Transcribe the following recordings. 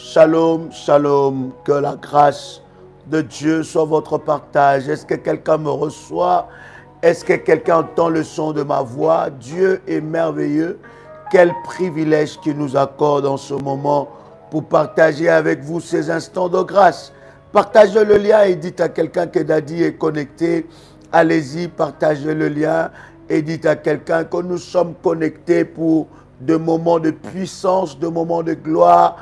Shalom, shalom, que la grâce de Dieu soit votre partage. Est-ce que quelqu'un me reçoit? Est-ce que quelqu'un entend le son de ma voix? Dieu est merveilleux. Quel privilège qu'il nous accorde en ce moment pour partager avec vous ces instants de grâce. Partagez le lien et dites à quelqu'un que Daddy est connecté. Allez-y, partagez le lien et dites à quelqu'un que nous sommes connectés pour de moments de puissance, de moments de gloire,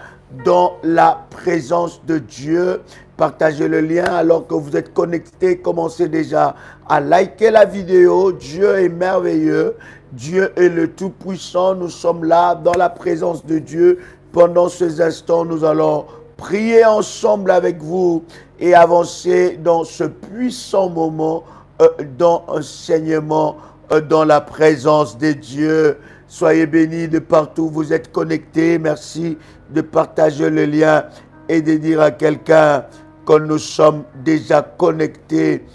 dans la présence de Dieu. Partagez le lien alors que vous êtes connectés. Commencez déjà à liker la vidéo. Dieu est merveilleux. Dieu est le Tout-Puissant. Nous sommes là dans la présence de Dieu. Pendant ces instants, nous allons prier ensemble avec vous et avancer dans ce puissant moment d'enseignement dans la présence de Dieu. Soyez bénis de partout où vous êtes connectés. Merci de partager le lien et de dire à quelqu'un que nous sommes déjà connectés.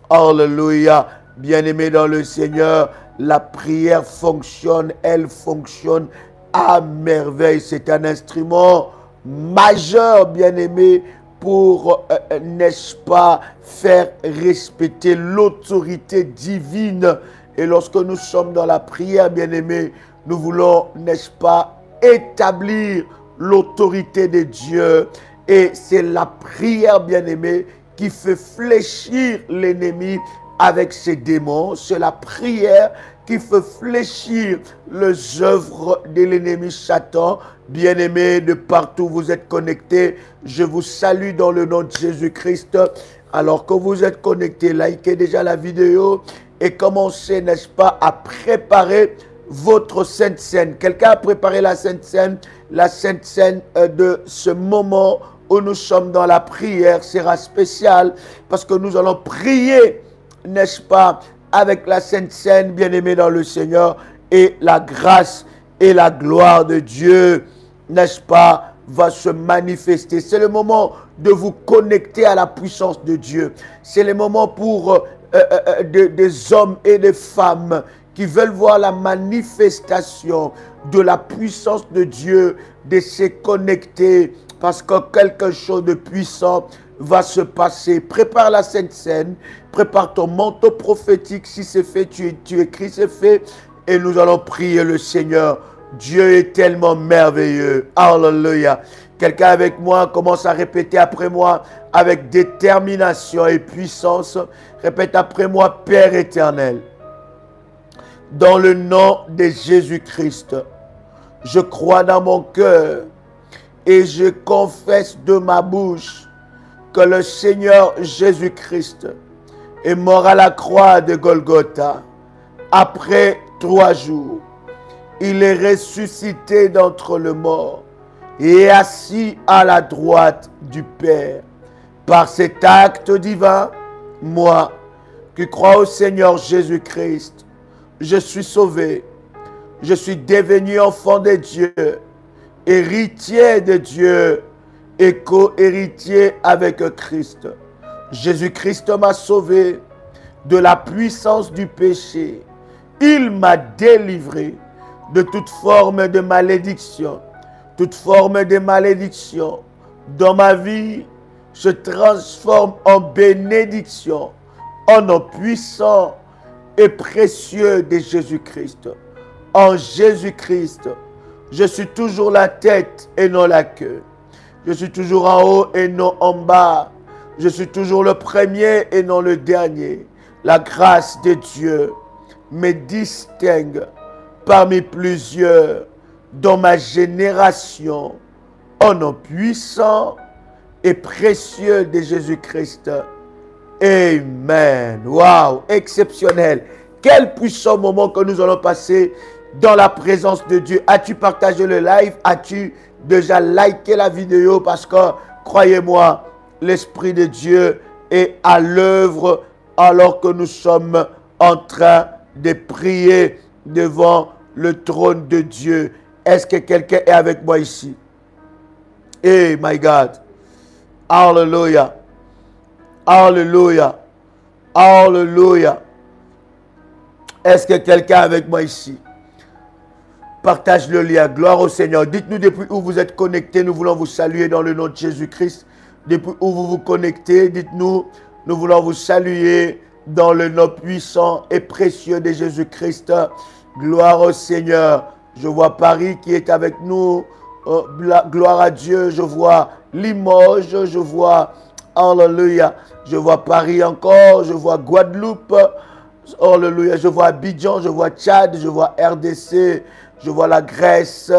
Alléluia. Bien-aimés dans le Seigneur, la prière fonctionne, elle fonctionne à merveille. C'est un instrument majeur, bien-aimé, pour, n'est-ce pas, faire respecter l'autorité divine. Et lorsque nous sommes dans la prière, bien-aimé, nous voulons, n'est-ce pas, établir l'autorité de Dieu. Et c'est la prière, bien-aimé, qui fait fléchir l'ennemi avec ses démons. C'est la prière qui fait fléchir les œuvres de l'ennemi Satan. Bien-aimés, de partout où vous êtes connectés, je vous salue dans le nom de Jésus-Christ. Alors que vous êtes connectés, likez déjà la vidéo et commencez, n'est-ce pas, à préparer votre Sainte Seine. Quelqu'un a préparé la Sainte Seine? La Sainte Seine de ce moment où nous sommes dans la prière sera spéciale parce que nous allons prier, n'est-ce pas, avec la Sainte Seine, bien-aimés dans le Seigneur, et la grâce et la gloire de Dieu, n'est-ce pas, va se manifester. C'est le moment de vous connecter à la puissance de Dieu. C'est le moment pour des hommes et des femmes qui veulent voir la manifestation de la puissance de Dieu, de se connecter parce que quelque chose de puissant va se passer. Prépare la Sainte Seine, prépare ton manteau prophétique. Si c'est fait, tu écris, c'est fait. Et nous allons prier le Seigneur. Dieu est tellement merveilleux. Alléluia. Quelqu'un avec moi commence à répéter après moi avec détermination et puissance. Répète après moi, Père éternel. Dans le nom de Jésus-Christ, je crois dans mon cœur et je confesse de ma bouche que le Seigneur Jésus-Christ est mort à la croix de Golgotha. Après 3 jours, il est ressuscité d'entre les morts et est assis à la droite du Père. Par cet acte divin, moi, qui crois au Seigneur Jésus-Christ, je suis sauvé, je suis devenu enfant de Dieu, héritier de Dieu et co-héritier avec Christ. Jésus-Christ m'a sauvé de la puissance du péché. Il m'a délivré de toute forme de malédiction. Toute forme de malédiction dans ma vie se transforme en bénédiction, en nom puissant et précieux de Jésus-Christ. En Jésus-Christ, je suis toujours la tête et non la queue. Je suis toujours en haut et non en bas. Je suis toujours le premier et non le dernier. La grâce de Dieu me distingue parmi plusieurs dans ma génération. Au nom puissant et précieux de Jésus-Christ. Amen. Waouh, exceptionnel. Quel puissant moment que nous allons passer dans la présence de Dieu. As-tu partagé le live? As-tu déjà liké la vidéo? Parce que, croyez-moi, l'Esprit de Dieu est à l'œuvre alors que nous sommes en train de prier devant le trône de Dieu. Est-ce que quelqu'un est avec moi ici? Hey, my God. Hallelujah. Alléluia. Alléluia. Est-ce que quelqu'un est avec moi ici? Partage le lien. Gloire au Seigneur. Dites-nous depuis où vous êtes connectés. Nous voulons vous saluer dans le nom de Jésus-Christ. Depuis où vous vous connectez, dites-nous, nous voulons vous saluer dans le nom puissant et précieux de Jésus-Christ. Gloire au Seigneur. Je vois Paris qui est avec nous. Gloire à Dieu. Je vois Limoges. Je vois, alléluia. Je vois Paris encore. Je vois Guadeloupe. Alléluia. Je vois Abidjan. Je vois Tchad. Je vois RDC. Je vois la Grèce.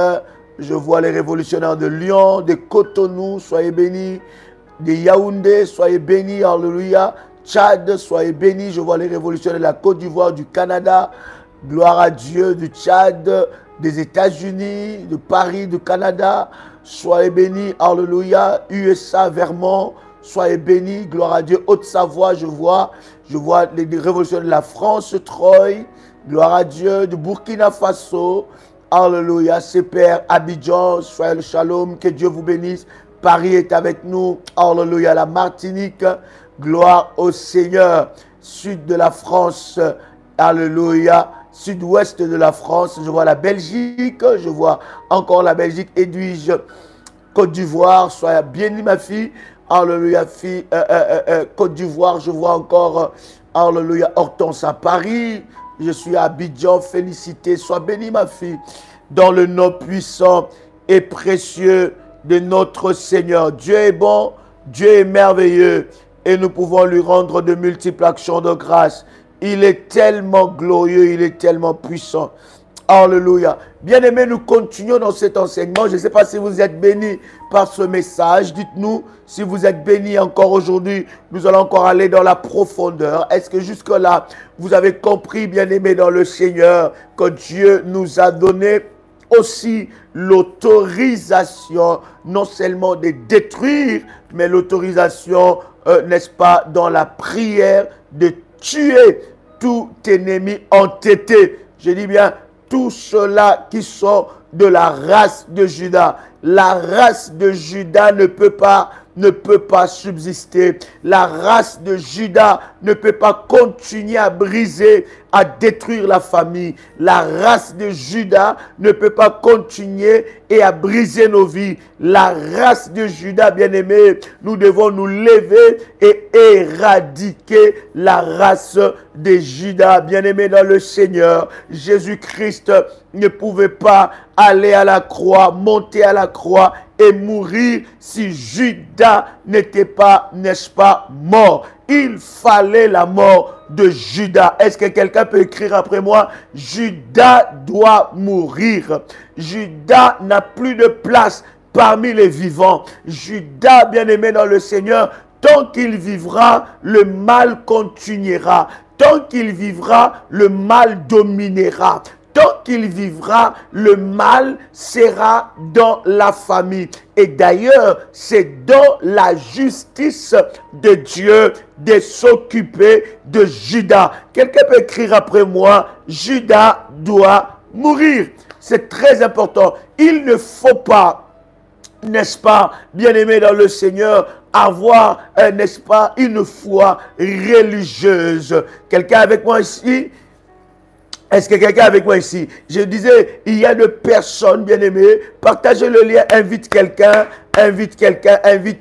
Je vois les révolutionnaires de Lyon, de Cotonou. Soyez bénis. De Yaoundé, soyez bénis, alléluia. Tchad, soyez bénis. Je vois les révolutionnaires de la Côte d'Ivoire, du Canada. Gloire à Dieu, du Tchad, des États-Unis, de Paris, du Canada. Soyez bénis, alléluia. USA, Vermont, soyez bénis. Gloire à Dieu. Haute-Savoie, je vois les révolutionnaires de la France, Troyes. Gloire à Dieu, du Burkina Faso. Alléluia. Ses pères, Abidjan, soyez le shalom. Que Dieu vous bénisse. Paris est avec nous. Alléluia. La Martinique. Gloire au Seigneur. Sud de la France. Alléluia. Sud-ouest de la France. Je vois la Belgique. Je vois encore la Belgique. Edwige. Côte d'Ivoire. Soyez bénie ma fille. Alléluia. Fille. Côte d'Ivoire. Je vois encore. Alléluia. Hortense à Paris. Je suis à Abidjan. Félicité. Sois bénie ma fille. Dans le nom puissant et précieux de notre Seigneur. Dieu est bon, Dieu est merveilleux et nous pouvons lui rendre de multiples actions de grâce. Il est tellement glorieux, il est tellement puissant. Alléluia. Bien-aimés, nous continuons dans cet enseignement. Je ne sais pas si vous êtes bénis par ce message. Dites-nous si vous êtes bénis encore aujourd'hui. Nous allons encore aller dans la profondeur. Est-ce que jusque-là, vous avez compris, bien-aimés dans le Seigneur, que Dieu nous a donné aussi l'autorisation, non seulement de détruire, mais l'autorisation, n'est-ce pas, dans la prière, de tuer tout ennemi entêté. Je dis bien, tous ceux-là qui sont de la race de Juda. La race de Juda ne peut pas subsister. La race de Juda ne peut pas continuer à briser, à détruire la famille. La race de Juda ne peut pas continuer et à briser nos vies. La race de Juda, bien-aimés, nous devons nous lever et éradiquer la race de Juda. Bien-aimés dans le Seigneur, Jésus-Christ ne pouvait pas aller à la croix, monter à la croix et mourir si Judas n'était pas, n'est-ce pas, mort. Il fallait la mort de Judas. Est-ce que quelqu'un peut écrire après moi? Judas doit mourir. Judas n'a plus de place parmi les vivants. Judas, bien-aimé dans le Seigneur, tant qu'il vivra, le mal continuera. Tant qu'il vivra, le mal dominera. Tant qu'il vivra, le mal sera dans la famille. Et d'ailleurs, c'est dans la justice de Dieu de s'occuper de Judas. Quelqu'un peut écrire après moi, Judas doit mourir. C'est très important. Il ne faut pas, n'est-ce pas, bien-aimé dans le Seigneur, avoir, n'est-ce pas, une foi religieuse. Quelqu'un avec moi ici? Est-ce que quelqu'un avec moi ici? Je disais, il y a de personnes, bien-aimées, partagez le lien, invite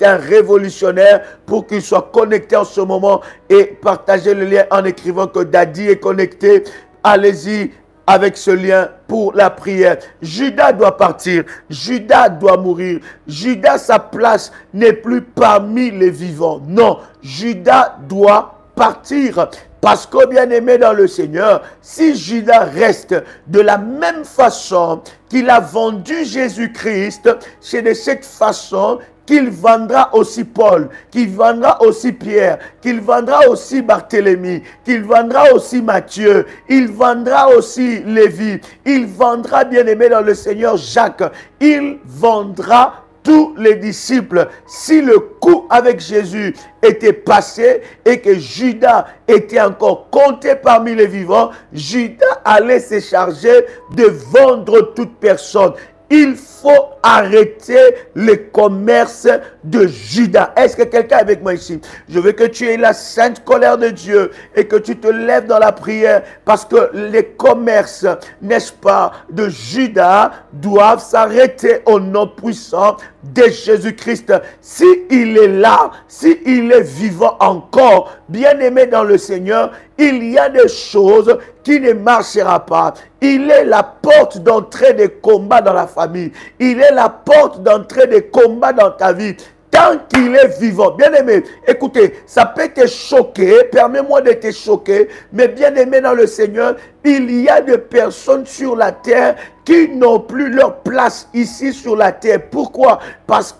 un révolutionnaire pour qu'il soit connecté en ce moment et partagez le lien en écrivant que Daddy est connecté. Allez-y avec ce lien pour la prière. Judas doit partir, Judas doit mourir. Judas, sa place n'est plus parmi les vivants. Non, Judas doit partir. Parce que, bien-aimé dans le Seigneur, si Judas reste de la même façon qu'il a vendu Jésus-Christ, c'est de cette façon qu'il vendra aussi Paul, qu'il vendra aussi Pierre, qu'il vendra aussi Barthélemy, qu'il vendra aussi Matthieu, il vendra aussi Lévi, il vendra, bien-aimé dans le Seigneur, Jacques, il vendra tous les disciples. Si le coup avec Jésus était passé et que Judas était encore compté parmi les vivants, Judas allait se charger de vendre toute personne. il faut arrêter le commerce de Judas. Est-ce que quelqu'un est avec moi ici? Je veux que tu aies la sainte colère de Dieu et que tu te lèves dans la prière parce que les commerces, n'est-ce pas, de Judas doivent s'arrêter au nom puissant de Jésus-Christ. S'il est là, s'il est vivant encore, bien-aimé dans le Seigneur, il y a des choses qui ne marchera pas. Il est la porte d'entrée des combats dans la famille. Il est la porte d'entrée des combats dans ta vie. Tant qu'il est vivant, bien-aimé, écoutez, ça peut te choquer, permets-moi de te choquer, mais bien-aimé dans le Seigneur, il y a des personnes sur la terre qui n'ont plus leur place ici sur la terre. Pourquoi? Parce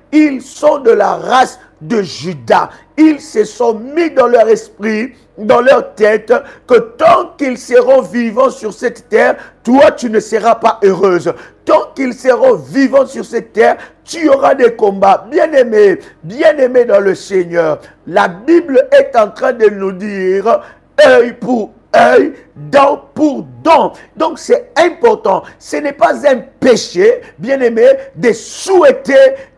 qu'ils sont de la race de Judas. Ils se sont mis dans leur esprit, dans leur tête, que tant qu'ils seront vivants sur cette terre, toi, tu ne seras pas heureuse. Tant qu'ils seront vivants sur cette terre, tu auras des combats. Bien-aimé dans le Seigneur, la Bible est en train de nous dire, œil pour œil, dent pour dent. Donc c'est important. Ce n'est pas un péché, bien-aimé, de souhaiter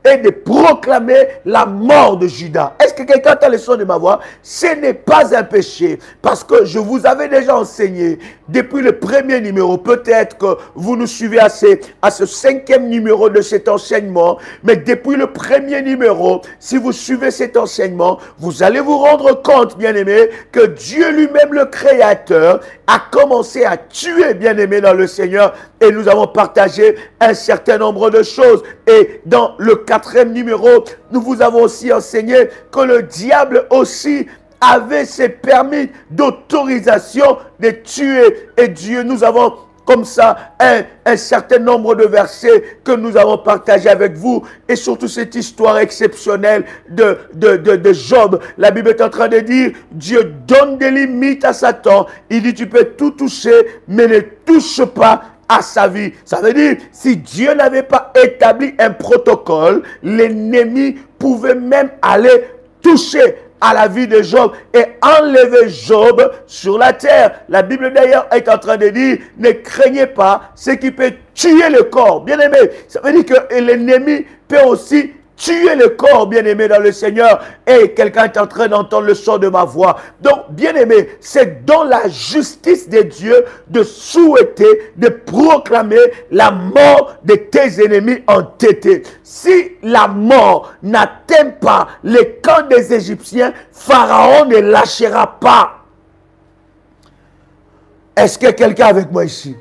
et de proclamer la mort de Judas. Est-ce que quelqu'un entend le son de ma voix? Ce n'est pas un péché. Parce que je vous avais déjà enseigné depuis le premier numéro. Peut-être que vous nous suivez à ce 5e numéro de cet enseignement. Mais depuis le premier numéro, si vous suivez cet enseignement, vous allez vous rendre compte, bien-aimé, que Dieu lui-même, le Créateur, a commencé à tuer, bien-aimé dans le Seigneur. Et nous avons partagé un certain nombre de choses. Et dans le 4e numéro, nous vous avons aussi enseigné que le diable aussi avait ses permis d'autorisation de tuer. Et Dieu, nous avons comme ça un certain nombre de versets que nous avons partagés avec vous. Et surtout cette histoire exceptionnelle de Job. La Bible est en train de dire, Dieu donne des limites à Satan. Il dit, tu peux tout toucher, mais ne touche pas à sa vie. Ça veut dire, si Dieu n'avait pas établi un protocole, l'ennemi pouvait même aller toucher à la vie de Job et enlever Job sur la terre. La Bible d'ailleurs est en train de dire, ne craignez pas ce qui peut tuer le corps. Bien aimé, ça veut dire que l'ennemi peut aussi tuer le corps, bien-aimé dans le Seigneur. Et quelqu'un est en train d'entendre le son de ma voix. Donc, bien-aimé, c'est dans la justice de Dieu de souhaiter, de proclamer la mort de tes ennemis entêtés. Si la mort n'atteint pas les camps des Égyptiens, Pharaon ne lâchera pas. Est-ce que quelqu'un est avec moi ici?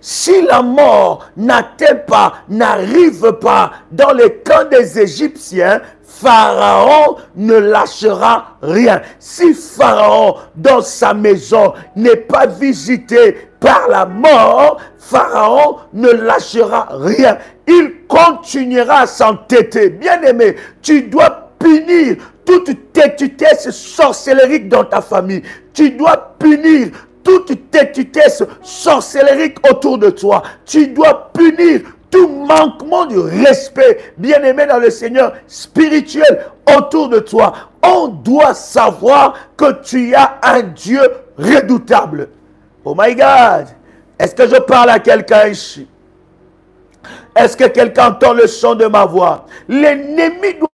Si la mort n'atteint pas, n'arrive pas dans les camps des Égyptiens, Pharaon ne lâchera rien. Si Pharaon, dans sa maison, n'est pas visité par la mort, Pharaon ne lâchera rien. Il continuera à s'entêter. Bien-aimé, tu dois punir toute têtutesse sorcellerique dans ta famille. Tu dois punir toute têtutesse sorcellerique autour de toi. Tu dois punir tout manquement de respect, bien-aimé dans le Seigneur, spirituel autour de toi. On doit savoir que tu as un Dieu redoutable. Oh my God! Est-ce que je parle à quelqu'un ici? Est-ce que quelqu'un entend le son de ma voix? L'ennemi doit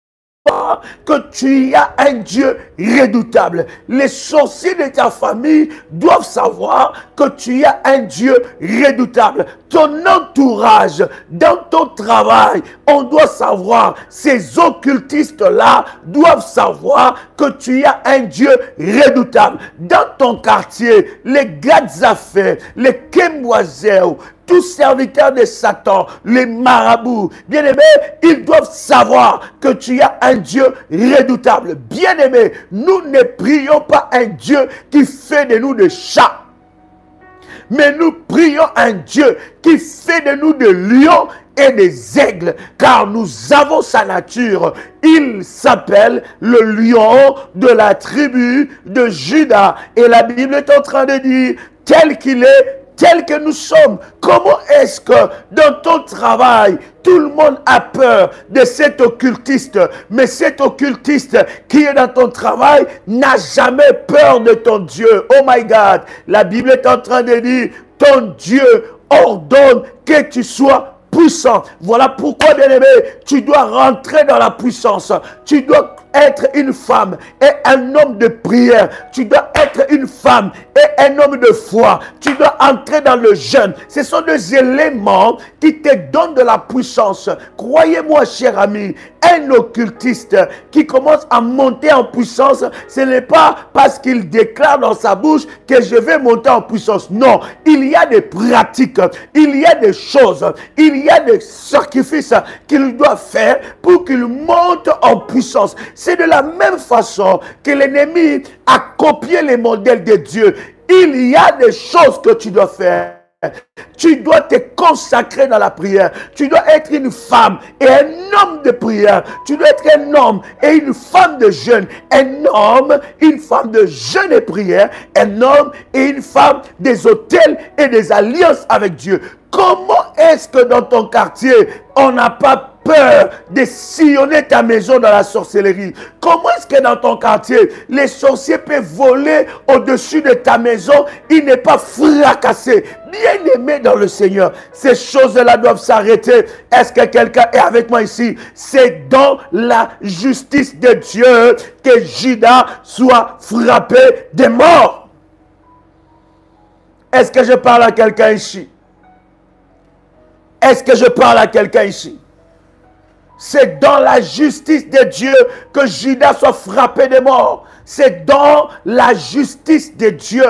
que tu as un Dieu redoutable. Les sorciers de ta famille doivent savoir que tu as un Dieu redoutable. Ton entourage, dans ton travail, on doit savoir, ces occultistes-là doivent savoir que tu as un Dieu redoutable. Dans ton quartier, les gars d'affaires, les Kemboiseurs, tous serviteurs de Satan, les marabouts, bien-aimés, ils doivent savoir que tu as un Dieu redoutable. Bien-aimés, nous ne prions pas un Dieu qui fait de nous des chats. Mais nous prions un Dieu qui fait de nous des lions et des aigles, car nous avons sa nature. Il s'appelle le lion de la tribu de Juda. Et la Bible est en train de dire, tel qu'il est, tel que nous sommes. Comment est-ce que dans ton travail, tout le monde a peur de cet occultiste, mais cet occultiste qui est dans ton travail n'a jamais peur de ton Dieu? Oh my God! La Bible est en train de dire, ton Dieu ordonne que tu sois puissant. Voilà pourquoi, bien-aimé, tu dois rentrer dans la puissance. Tu dois être une femme et un homme de prière. Tu dois être une femme et un homme de foi. Tu dois entrer dans le jeûne. Ce sont des éléments qui te donnent de la puissance. Croyez-moi, cher ami, un occultiste qui commence à monter en puissance, ce n'est pas parce qu'il déclare dans sa bouche que je vais monter en puissance. Non, il y a des pratiques, il y a des choses, il y a des sacrifices qu'il doit faire pour qu'il monte en puissance. C'est de la même façon que l'ennemi a copié les modèles de Dieu. Il y a des choses que tu dois faire. Tu dois te consacrer dans la prière. Tu dois être une femme et un homme de prière. Tu dois être un homme et une femme de jeûne. Un homme, une femme de jeûne et prière. Un homme et une femme des autels et des alliances avec Dieu. Comment est-ce que dans ton quartier, on n'a pas peur de sillonner ta maison dans la sorcellerie? Comment est-ce que dans ton quartier, les sorciers peuvent voler au-dessus de ta maison? Il n'est pas fracassé. Bien-aimé dans le Seigneur, ces choses-là doivent s'arrêter. Est-ce que quelqu'un est avec moi ici? C'est dans la justice de Dieu que Judas soit frappé de mort. Est-ce que je parle à quelqu'un ici? Est-ce que je parle à quelqu'un ici? C'est dans la justice de Dieu que Judas soit frappé de mort. C'est dans la justice de Dieu.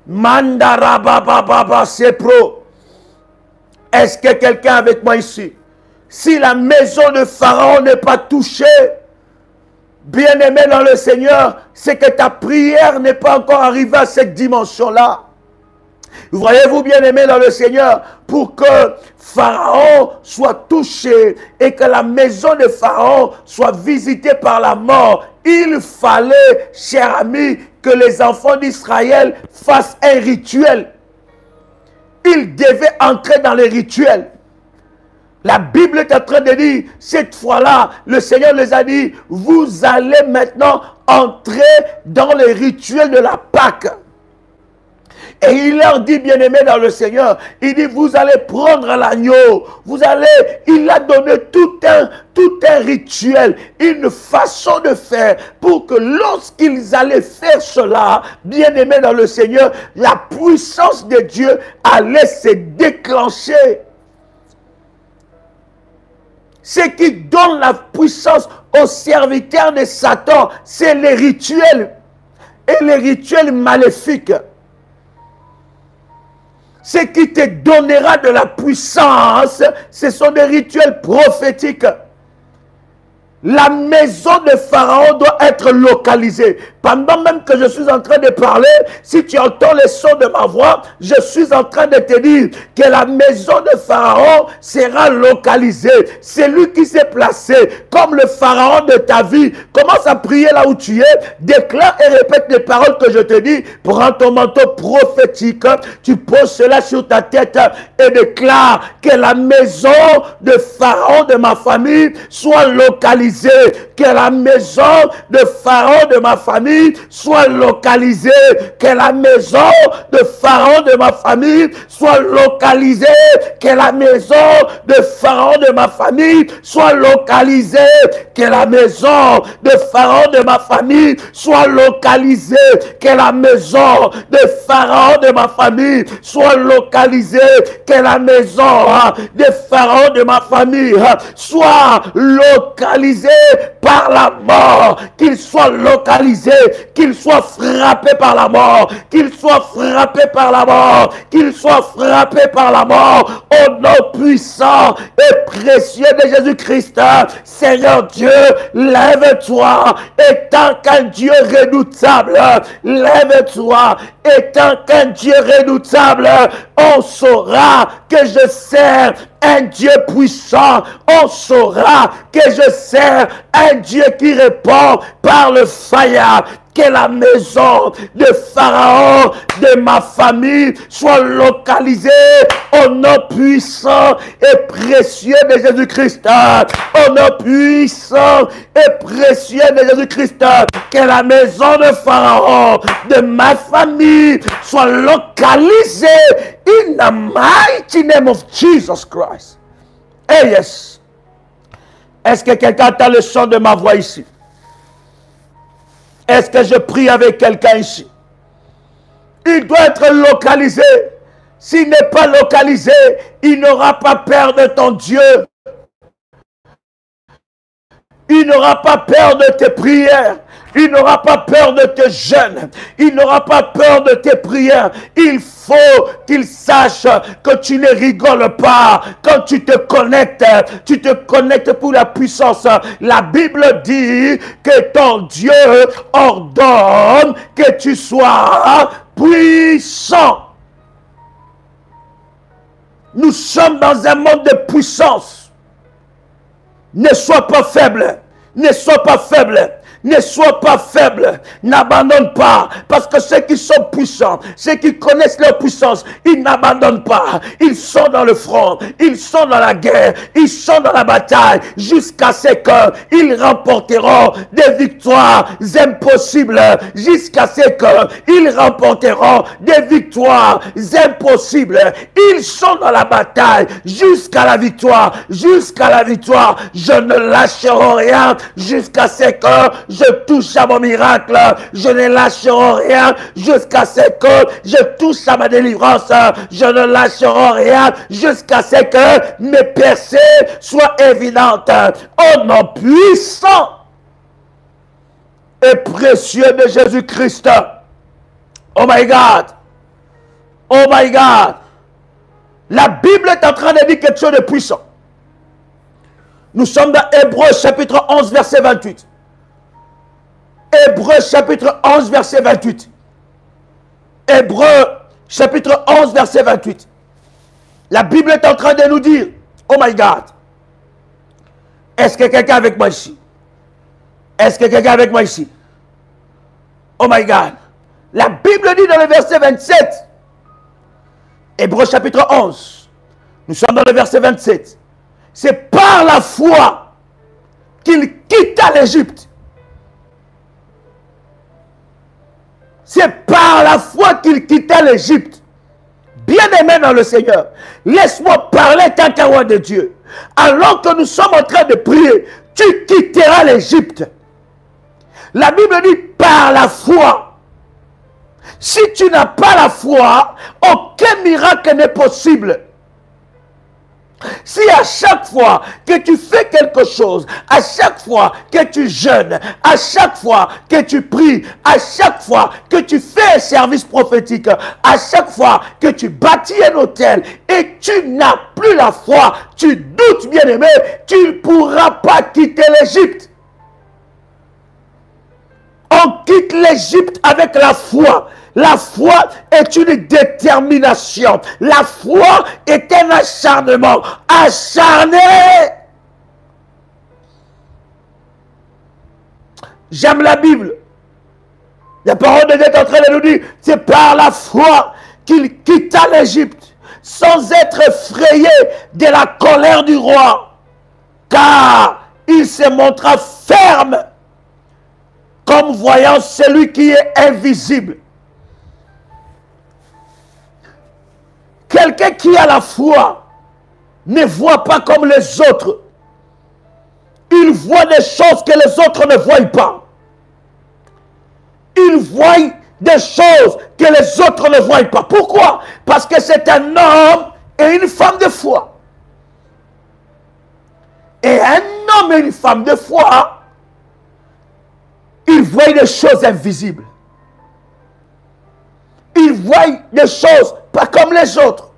Mandarabababa sepro. Est-ce que quelqu'un avec moi ici? Si la maison de Pharaon n'est pas touchée, bien-aimé dans le Seigneur, c'est que ta prière n'est pas encore arrivée à cette dimension-là. Voyez-vous, bien-aimé dans le Seigneur, pour que Pharaon soit touché et que la maison de Pharaon soit visitée par la mort, il fallait, cher ami, que les enfants d'Israël fassent un rituel. Ils devaient entrer dans les rituels. La Bible est en train de dire, cette fois-là, le Seigneur les a dit, vous allez maintenant entrer dans les rituels de la Pâque. Et il leur dit, bien-aimés dans le Seigneur, il dit, vous allez prendre l'agneau, vous allez, il a donné tout un rituel, une façon de faire, pour que lorsqu'ils allaient faire cela, bien-aimés dans le Seigneur, la puissance de Dieu allait se déclencher. Ce qui donne la puissance aux serviteurs de Satan, c'est les rituels, et les rituels maléfiques. Ce qui te donnera de la puissance, ce sont des rituels prophétiques. La maison de Pharaon doit être localisée. Pendant même que je suis en train de parler, si tu entends les sons de ma voix, je suis en train de te dire que la maison de Pharaon sera localisée. C'est lui qui s'est placé comme le Pharaon de ta vie. Commence à prier là où tu es. Déclare et répète les paroles que je te dis. Prends ton manteau prophétique. Tu poses cela sur ta tête et déclare que la maison de Pharaon de ma famille soit localisée. Que la maison de Pharaon de ma famille soit localisée. Que la maison de Pharaon de ma famille soit localisée. Que la maison de Pharaon de ma famille soit localisée. Que la maison de Pharaon de ma famille soit localisée. Que la maison de Pharaon de ma famille soit localisée. Que la maison de Pharaon de ma famille soit localisé par la mort, qu'il soit localisé, qu'il soit frappé par la mort, qu'il soit frappé par la mort, qu'il soit frappé par la mort, au nom puissant et précieux de Jésus-Christ. Seigneur Dieu, lève-toi, étant qu'un Dieu redoutable, lève-toi, étant qu'un Dieu redoutable, on saura que je sers un Dieu puissant, on saura que je sers un Dieu qui répond par le fire, que la maison de Pharaon, de ma famille, soit localisée au nom puissant et précieux de Jésus-Christ. Au nom puissant et précieux de Jésus-Christ. Que la maison de Pharaon, de ma famille, soit localisée in the mighty name of Jesus Christ. Hey, yes. Est-ce que quelqu'un entend le son de ma voix ici? Est-ce que je prie avec quelqu'un ici? Il doit être localisé. S'il n'est pas localisé, il n'aura pas peur de ton Dieu. Il n'aura pas peur de tes prières. Il n'aura pas peur de tes jeûnes. Il n'aura pas peur de tes prières. Il faut qu'il sache que tu ne rigoles pas. Quand tu te connectes pour la puissance. La Bible dit que ton Dieu ordonne que tu sois puissant. Nous sommes dans un monde de puissance. Ne sois pas faible. Ne sois pas faible. Ne sois pas faible, n'abandonne pas, parce que ceux qui sont puissants, ceux qui connaissent leur puissance, ils n'abandonnent pas, ils sont dans le front, ils sont dans la guerre, ils sont dans la bataille, jusqu'à ce qu'ils remporteront des victoires impossibles, jusqu'à ce qu'ils remporteront des victoires impossibles. Ils sont dans la bataille, jusqu'à la victoire, je ne lâcherai rien, jusqu'à ce que je touche à mon miracle, je ne lâcherai rien jusqu'à ce que je touche à ma délivrance, je ne lâcherai rien jusqu'à ce que mes percées soient évidentes. Au nom puissant et précieux de Jésus-Christ. Oh my God. Oh my God. La Bible est en train de dire quelque chose de puissant. Nous sommes dans Hébreux chapitre 11 verset 28. Hébreux chapitre 11 verset 28. Hébreux chapitre 11 verset 28. La Bible est en train de nous dire, oh my God. Est-ce que quelqu'un avec moi ici? Est-ce que quelqu'un avec moi ici? Oh my God. La Bible dit dans le verset 27. Hébreux chapitre 11. Nous sommes dans le verset 27. C'est par la foi qu'il quitta l'Égypte. C'est par la foi qu'il quitta l'Égypte. Bien-aimé dans le Seigneur, laisse-moi parler tant qu'un roi de Dieu. Alors que nous sommes en train de prier, tu quitteras l'Égypte. La Bible dit par la foi. Si tu n'as pas la foi, aucun miracle n'est possible. Si à chaque fois que tu fais quelque chose, à chaque fois que tu jeûnes, à chaque fois que tu pries, à chaque fois que tu fais un service prophétique, à chaque fois que tu bâtis un hôtel et tu n'as plus la foi, tu doutes, bien-aimé, tu ne pourras pas quitter l'Égypte. On quitte l'Égypte avec la foi. La foi est une détermination. La foi est un acharnement. Acharné. J'aime la Bible. La parole de Dieu est en train de nous dire, c'est par la foi qu'il quitta l'Égypte, sans être effrayé de la colère du roi, car il se montra ferme, comme voyant celui qui est invisible. Quelqu'un qui a la foi ne voit pas comme les autres. Il voit des choses que les autres ne voient pas. Il voit des choses que les autres ne voient pas. Pourquoi? Parce que c'est un homme et une femme de foi. Et un homme et une femme de foi, ils voient des choses invisibles. Ils voient des choses pas comme les autres.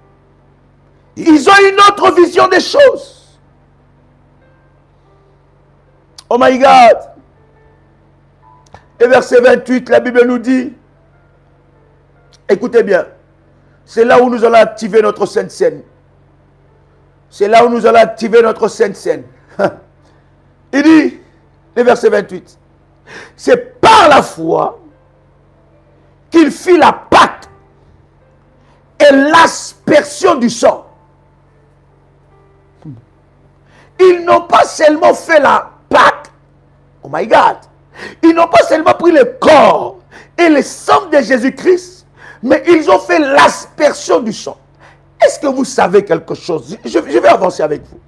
Ils ont une autre vision des choses. Oh my God. Et verset 28, la Bible nous dit, écoutez bien, c'est là où nous allons activer notre Sainte Seine. C'est là où nous allons activer notre Sainte Seine. Il dit, le verset 28, c'est par la foi qu'il fit la Pâque et l'aspersion du sang. Ils n'ont pas seulement fait la Pâque, oh my God, ils n'ont pas seulement pris le corps et le sang de Jésus-Christ, mais ils ont fait l'aspersion du sang. Est-ce que vous savez quelque chose? Je vais avancer avec vous.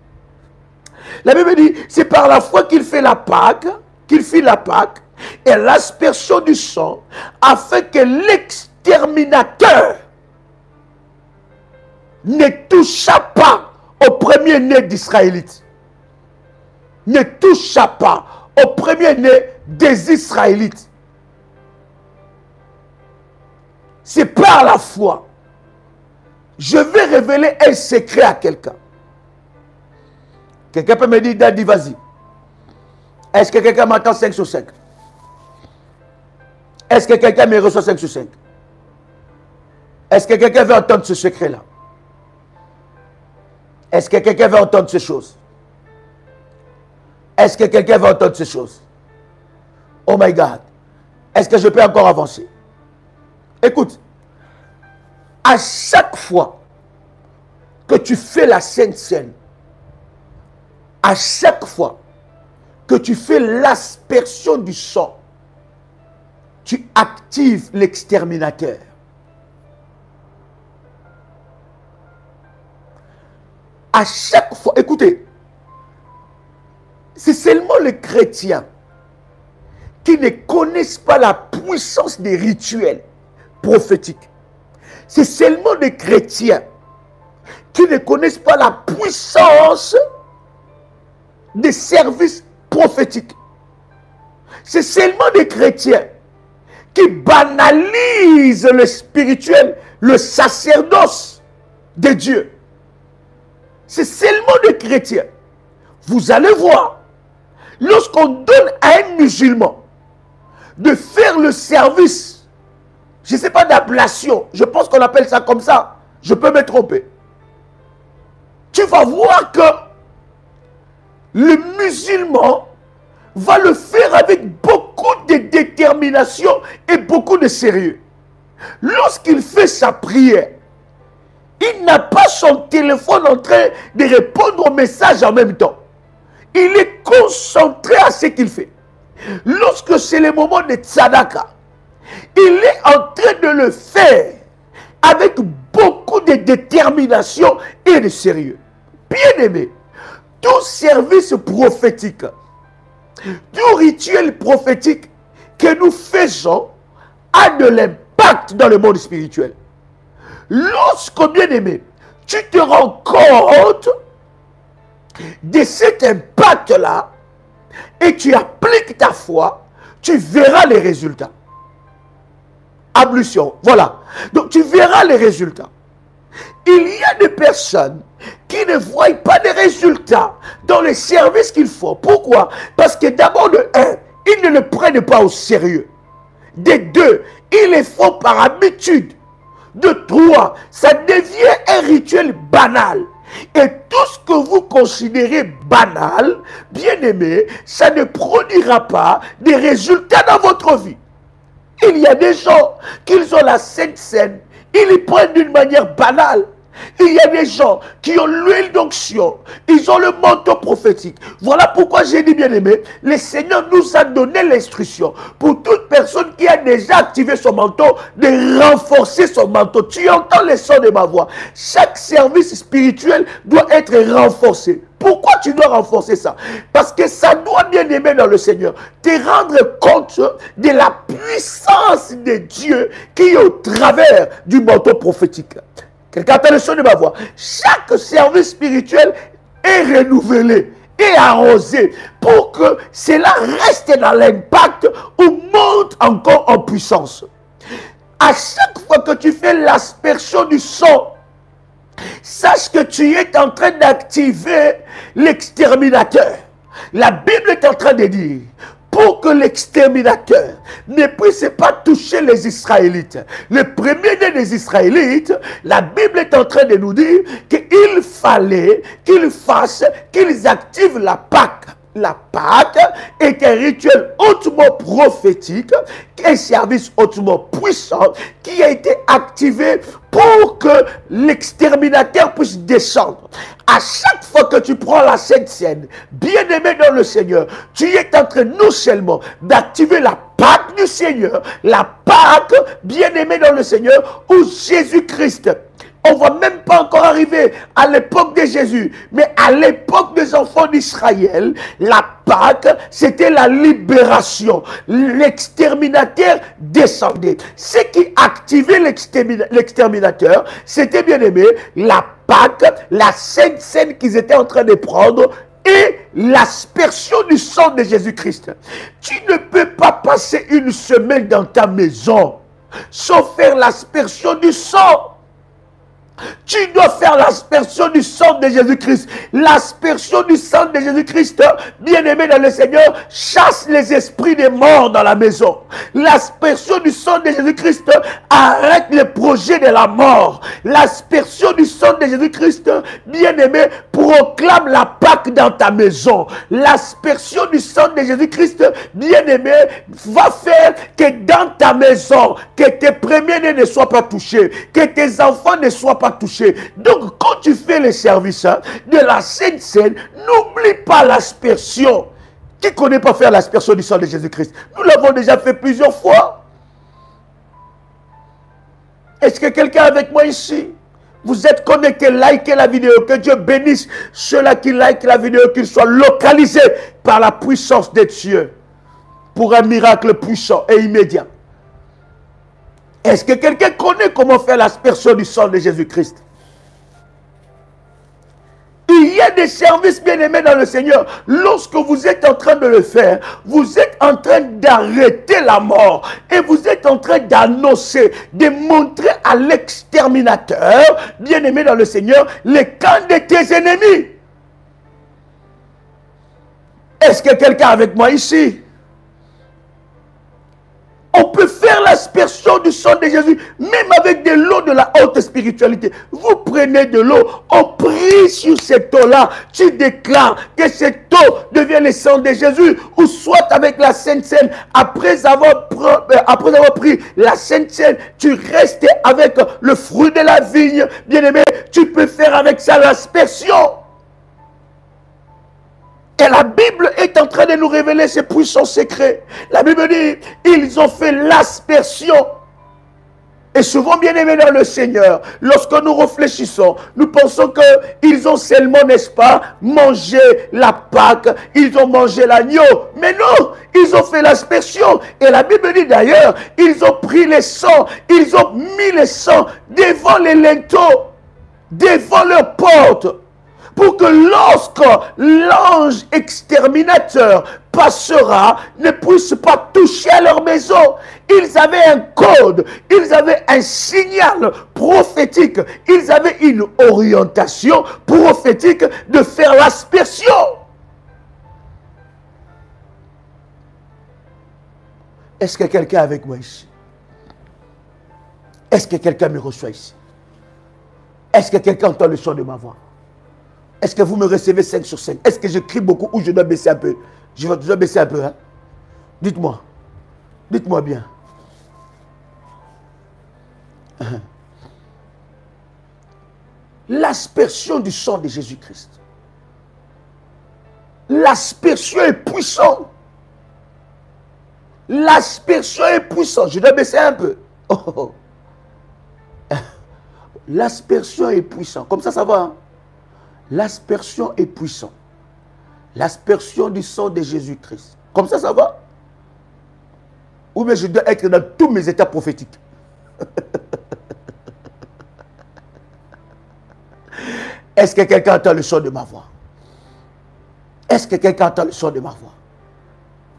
La Bible dit, c'est par la foi qu'il fit la Pâque et l'aspersion du sang, afin que l'exterminateur ne toucha pas au premier-né d'Israélites. Ne toucha pas au premier-né des Israélites. C'est par la foi. Je vais révéler un secret à quelqu'un. Quelqu'un peut me dire, Daddy, vas-y. Est-ce que quelqu'un m'entend 5 sur 5? Est-ce que quelqu'un me reçoit 5 sur 5? Est-ce que quelqu'un veut entendre ce secret-là? Est-ce que quelqu'un veut entendre ces choses? Est-ce que quelqu'un veut entendre ces choses? Oh my God. Est-ce que je peux encore avancer? Écoute. À chaque fois que tu fais la Sainte Seine, à chaque fois que tu fais l'aspersion du sang, tu actives l'exterminateur. À chaque fois, écoutez, c'est seulement les chrétiens qui ne connaissent pas la puissance des rituels prophétiques. C'est seulement des chrétiens qui ne connaissent pas la puissance des services prophétiques. C'est seulement des chrétiens qui banalisent le spirituel, le sacerdoce de Dieu. C'est seulement des chrétiens. Vous allez voir, lorsqu'on donne à un musulman de faire le service, je ne sais pas, d'ablation, je pense qu'on appelle ça comme ça, je peux me tromper. Tu vas voir que le musulman va le faire avec beaucoup de détermination et beaucoup de sérieux. Lorsqu'il fait sa prière, il n'a pas son téléphone en train de répondre aux messages en même temps. Il est concentré à ce qu'il fait. Lorsque c'est le moment de tzedaka, il est en train de le faire avec beaucoup de détermination et de sérieux. Bien aimé, tout service prophétique, tout rituel prophétique que nous faisons a de l'impact dans le monde spirituel. Lorsque, bien aimé, tu te rends compte de cet impact-là et tu appliques ta foi, tu verras les résultats. Ablution, voilà. Donc tu verras les résultats. Il y a des personnes qui ne voient pas de résultats dans les services qu'ils font. Pourquoi? Parce que d'abord, de un, ils ne le prennent pas au sérieux. De deux, ils les font par habitude. De trois, ça devient un rituel banal. Et tout ce que vous considérez banal, bien aimé, ça ne produira pas des résultats dans votre vie. Il y a des gens qui ont la Sainte Seine, ils les prennent d'une manière banale. Il y a des gens qui ont l'huile d'onction, ils ont le manteau prophétique. Voilà pourquoi j'ai dit, bien aimé, le Seigneur nous a donné l'instruction pour toute personne qui a déjà activé son manteau, de renforcer son manteau. Tu entends le son de ma voix. Chaque service spirituel doit être renforcé. Pourquoi tu dois renforcer ça? Parce que ça doit, bien aimé dans le Seigneur, te rendre compte de la puissance de Dieu qui est au travers du manteau prophétique. Quelqu'un entend le son de ma voix. Chaque service spirituel est renouvelé et arrosé pour que cela reste dans l'impact ou monte encore en puissance. À chaque fois que tu fais l'aspersion du sang, sache que tu es en train d'activer l'exterminateur. La Bible est en train de dire, pour que l'exterminateur ne puisse pas toucher les Israélites. Le premier-né des Israélites, la Bible est en train de nous dire qu'il fallait qu'ils fassent, qu'ils activent la Pâque. la Pâque est un rituel hautement prophétique, un service hautement puissant qui a été activé pour que l'exterminateur puisse descendre. À chaque fois que tu prends la Sainte Seine, bien-aimé dans le Seigneur, tu es en train non seulement d'activer la Pâque du Seigneur, la Pâque, bien-aimé dans le Seigneur, où Jésus-Christ, on ne va même pas encore arriver à l'époque de Jésus, mais à l'époque des enfants d'Israël, la Pâque, c'était la libération. L'exterminateur descendait. Ce qui activait l'exterminateur, c'était bien aimé, la Pâque, la Sainte Seine qu'ils étaient en train de prendre, et l'aspersion du sang de Jésus-Christ. Tu ne peux pas passer une semaine dans ta maison sans faire l'aspersion du sang. Tu dois faire l'aspersion du sang de Jésus-Christ. L'aspersion du sang de Jésus-Christ, bien-aimé dans le Seigneur, chasse les esprits des morts dans la maison. L'aspersion du sang de Jésus-Christ arrête les projets de la mort. L'aspersion du sang de Jésus-Christ, bien-aimé, proclame la Pâque dans ta maison. L'aspersion du sang de Jésus-Christ, bien-aimé, va faire que dans ta maison, que tes premiers-nés ne soient pas touchés, que tes enfants ne soient pas touchés. Donc, quand tu fais le service de la Sainte Seine, n'oublie pas l'aspersion. Qui ne connaît pas faire l'aspersion du sang de Jésus-Christ? Nous l'avons déjà fait plusieurs fois. Est-ce que quelqu'un avec moi ici? Vous êtes connecté, likez la vidéo. Que Dieu bénisse ceux-là qui likent la vidéo, qu'ils soient localisés par la puissance de Dieu pour un miracle puissant et immédiat. Est-ce que quelqu'un connaît comment faire l'aspersion du sang de Jésus-Christ? Il y a des services bien-aimés dans le Seigneur. Lorsque vous êtes en train de le faire, vous êtes en train d'arrêter la mort. Et vous êtes en train d'annoncer, de montrer à l'exterminateur, bien-aimé dans le Seigneur, les camps de tes ennemis. Est-ce que quelqu'un avec moi ici? On peut faire l'aspersion du sang de Jésus, même avec de l'eau de la haute spiritualité. Vous prenez de l'eau, on prie sur cette eau-là. Tu déclares que cette eau devient le sang de Jésus, ou soit avec la Sainte Seine. Après avoir pris la Sainte Seine, tu restes avec le fruit de la vigne. Bien-aimé, tu peux faire avec ça l'aspersion. Et la Bible est en train de nous révéler ces puissants secrets. La Bible dit, ils ont fait l'aspersion. Et souvent, bien aimés dans le Seigneur, lorsque nous réfléchissons, nous pensons qu'ils ont seulement, n'est-ce pas, mangé la Pâque, ils ont mangé l'agneau. Mais non, ils ont fait l'aspersion. Et la Bible dit d'ailleurs, ils ont pris le sang, ils ont mis le sang devant les linteaux, devant leurs portes, pour que lorsque l'ange exterminateur passera, ne puisse pas toucher à leur maison. Ils avaient un code, ils avaient un signal prophétique, ils avaient une orientation prophétique de faire l'aspersion. Est-ce que quelqu'un est avec moi ici? Est-ce que quelqu'un me reçoit ici? Est-ce que quelqu'un entend le son de ma voix? Est-ce que vous me recevez 5 sur 5? Est-ce que je crie beaucoup ou je dois baisser un peu? Je dois baisser un peu, hein? Dites-moi. Dites-moi bien. L'aspersion du sang de Jésus-Christ. L'aspersion est puissante. L'aspersion est puissante. Je dois baisser un peu. Oh. L'aspersion est puissante. Comme ça va, hein? L'aspersion est puissante. L'aspersion du sang de Jésus-Christ. Comme ça va? Ou bien je dois être dans tous mes états prophétiques. Est-ce que quelqu'un entend le son de ma voix? Est-ce que quelqu'un entend le son de ma voix?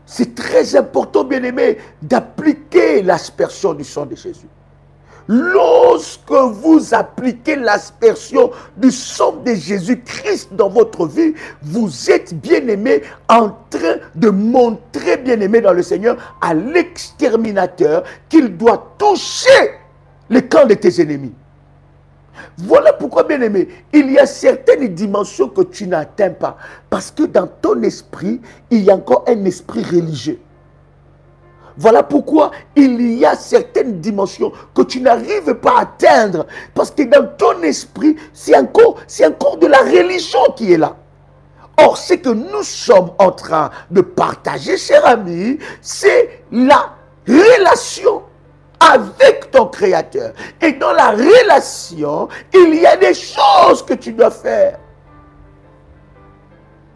C'est très important, bien-aimé, d'appliquer l'aspersion du sang de Jésus. Lorsque vous appliquez l'aspersion du sang de Jésus-Christ dans votre vie, vous êtes, bien-aimé, en train de montrer, bien-aimé dans le Seigneur, à l'exterminateur qu'il doit toucher le camp de tes ennemis. Voilà pourquoi, bien-aimé, il y a certaines dimensions que tu n'atteins pas. Parce que dans ton esprit, il y a encore un esprit religieux. Voilà pourquoi il y a certaines dimensions que tu n'arrives pas à atteindre. Parce que dans ton esprit, c'est encore de la religion qui est là. Or, ce que nous sommes en train de partager, cher ami, c'est la relation avec ton Créateur. Et dans la relation, il y a des choses que tu dois faire.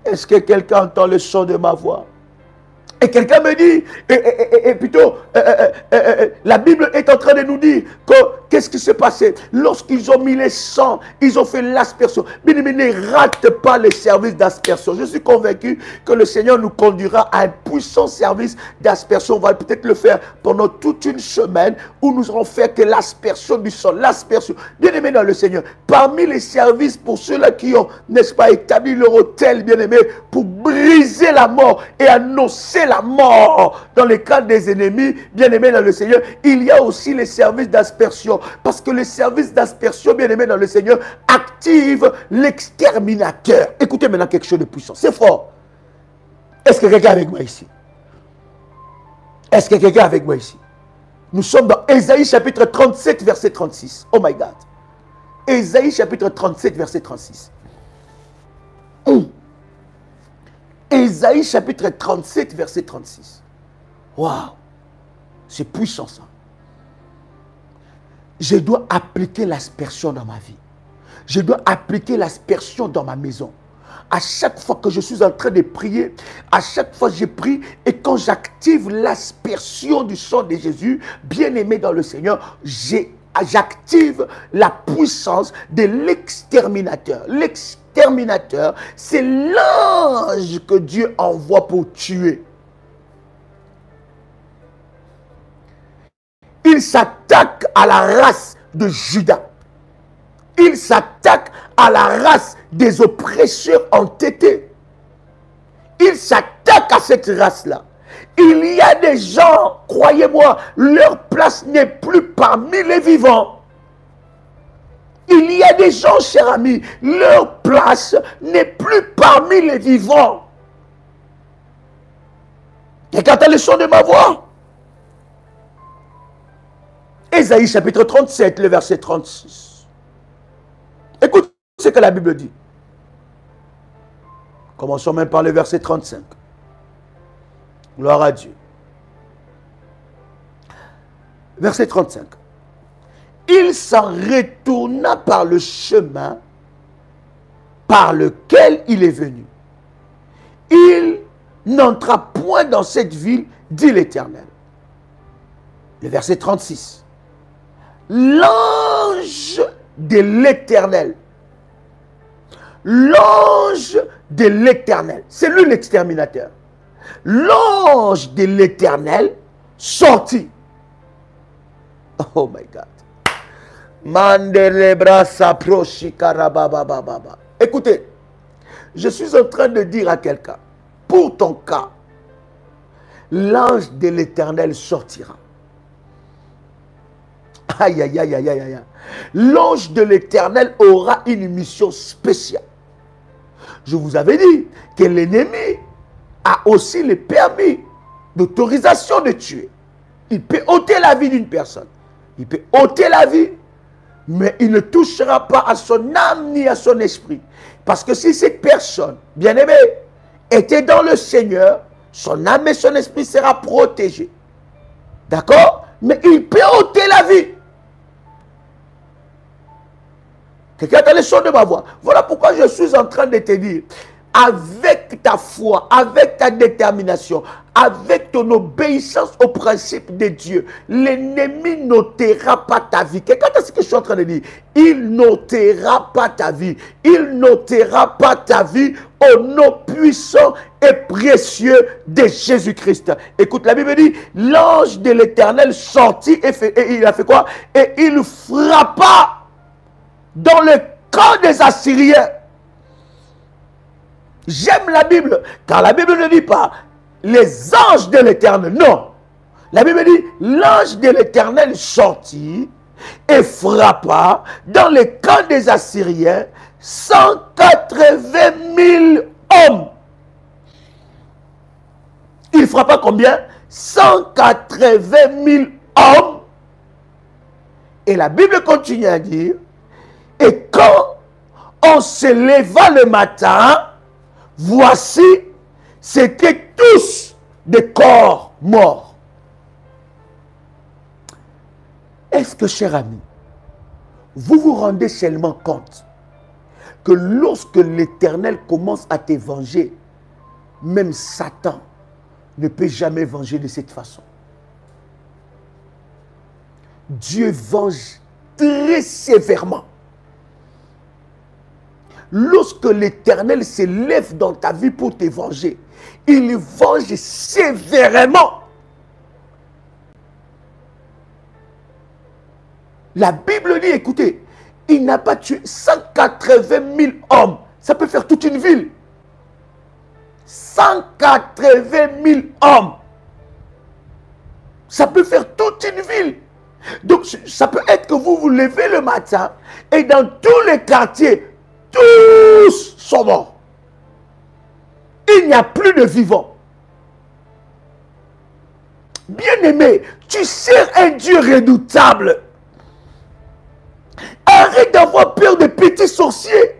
Est-ce que quelqu'un entend le son de ma voix? Et quelqu'un me dit, la Bible est en train de nous dire que qu'est-ce qui s'est passé lorsqu'ils ont mis les sangs, ils ont fait l'aspersion. Mais ne rate pas le service d'aspersion. Je suis convaincu que le Seigneur nous conduira à un puissant service d'aspersion. On va peut-être le faire pendant toute une semaine où nous allons faire que l'aspersion du sang, l'aspersion. Bien-aimé dans le Seigneur, parmi les services pour ceux-là qui ont, n'est-ce pas, établi leur autel, bien-aimé, pour briser la mort et annoncer la mort dans les cas des ennemis, bien-aimés dans le Seigneur, il y a aussi les services d'aspersion. Parce que les services d'aspersion, bien-aimés dans le Seigneur, activent l'exterminateur. Écoutez maintenant quelque chose de puissant. C'est fort. Est-ce que quelqu'un est avec moi ici? Est-ce que quelqu'un est avec moi ici? Nous sommes dans Ésaïe chapitre 37, verset 36. Oh my God. Ésaïe chapitre 37, verset 36. Ésaïe chapitre 37, verset 36. Waouh! C'est puissant ça. Je dois appliquer l'aspersion dans ma vie. Je dois appliquer l'aspersion dans ma maison. À chaque fois que je suis en train de prier, à chaque fois que je prie, et quand j'active l'aspersion du sang de Jésus, bien-aimé dans le Seigneur, j'active la puissance de l'exterminateur. L'exterminateur, c'est l'ange que Dieu envoie pour tuer. Il s'attaque à la race de Judas. Il s'attaque à la race des oppresseurs entêtés. Il s'attaque à cette race-là. Il y a des gens, croyez-moi, leur place n'est plus parmi les vivants. Il y a des gens, chers amis, leur place n'est plus parmi les vivants. Quelqu'un entend le son de ma voix? Ésaïe chapitre 37, le verset 36. Écoute ce que la Bible dit. Commençons même par le verset 35. Gloire à Dieu. Verset 35. Il s'en retourna par le chemin par lequel il est venu. Il n'entra point dans cette ville, dit l'Éternel. Le verset 36. L'ange de l'Éternel. L'ange de l'Éternel. C'est lui l'exterminateur. L'ange de l'Éternel sortit. Oh my God. Écoutez, je suis en train de dire à quelqu'un, pour ton cas, l'ange de l'Éternel sortira. Aïe, aïe, aïe, aïe, aïe, aïe. L'ange de l'Éternel aura une mission spéciale. Je vous avais dit que l'ennemi a aussi le permis d'autorisation de tuer. Il peut ôter la vie d'une personne. Il peut ôter la vie, mais il ne touchera pas à son âme ni à son esprit. Parce que si cette personne, bien-aimée, était dans le Seigneur, son âme et son esprit sera protégé. D'accord? Mais il peut ôter la vie. Quelqu'un a le son de ma voix. Voilà pourquoi je suis en train de te dire, avec ta foi, avec ta détermination, avec ton obéissance au principe de Dieu, l'ennemi n'ôtera pas ta vie. Quelqu'un a ce que je suis en train de dire. Il n'ôtera pas ta vie. Il n'ôtera pas ta vie au nom puissant et précieux de Jésus-Christ. Écoute, la Bible dit, l'ange de l'Éternel sortit et il a fait quoi? Et il frappa dans le camp des Assyriens. J'aime la Bible, car la Bible ne dit pas les anges de l'Éternel. Non. La Bible dit l'ange de l'Éternel sortit et frappa dans le camp des Assyriens 180 000 hommes. Il frappa combien? 180 000 hommes. Et la Bible continue à dire, et quand on se leva le matin, voici, c'était tous des corps morts. Est-ce que, cher ami, vous vous rendez seulement compte que lorsque l'Éternel commence à te venger, même Satan ne peut jamais venger de cette façon. Dieu venge très sévèrement. Lorsque l'Éternel se lève dans ta vie pour te venger, il venge sévèrement. La Bible dit, écoutez, il n'a pas tué 180 000 hommes. Ça peut faire toute une ville. 180 000 hommes. Ça peut faire toute une ville. Donc, ça peut être que vous vous levez le matin et dans tous les quartiers, tous sont morts. Il n'y a plus de vivants. Bien-aimé, tu sers un Dieu redoutable. Arrête d'avoir peur des petits sorciers.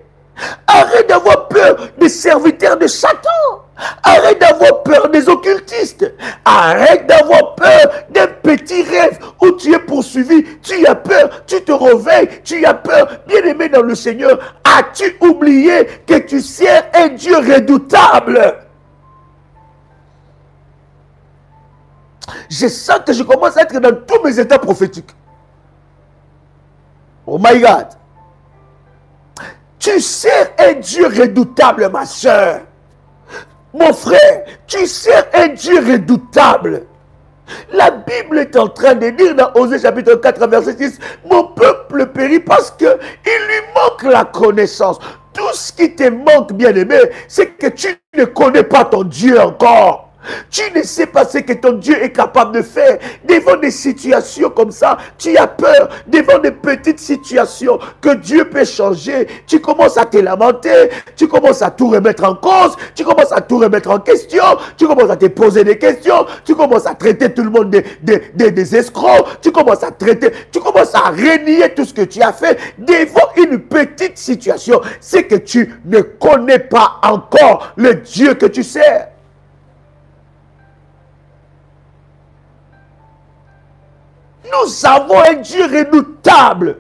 Arrête d'avoir peur des serviteurs de Satan. Arrête d'avoir peur des occultistes. Arrête d'avoir peur d'un petit rêve où tu es poursuivi. Tu as peur, tu te réveilles, tu as peur. Bien-aimé dans le Seigneur, as-tu oublié que tu sers un Dieu redoutable? Je sens que je commence à être dans tous mes états prophétiques. Oh my God. Tu sers un Dieu redoutable, ma soeur. Mon frère, tu sers un Dieu redoutable. La Bible est en train de dire dans Osée chapitre 4, verset 6, mon peuple périt parce qu'il lui manque la connaissance. Tout ce qui te manque, bien-aimé, c'est que tu ne connais pas ton Dieu encore. Tu ne sais pas ce que ton Dieu est capable de faire. Devant des situations comme ça, tu as peur. Devant des petites situations que Dieu peut changer, tu commences à te lamenter, tu commences à tout remettre en cause, tu commences à tout remettre en question, tu commences à te poser des questions, tu commences à traiter tout le monde des escrocs, tu commences à renier tout ce que tu as fait devant une petite situation. C'est que tu ne connais pas encore le Dieu que tu sers. Nous avons un Dieu redoutable.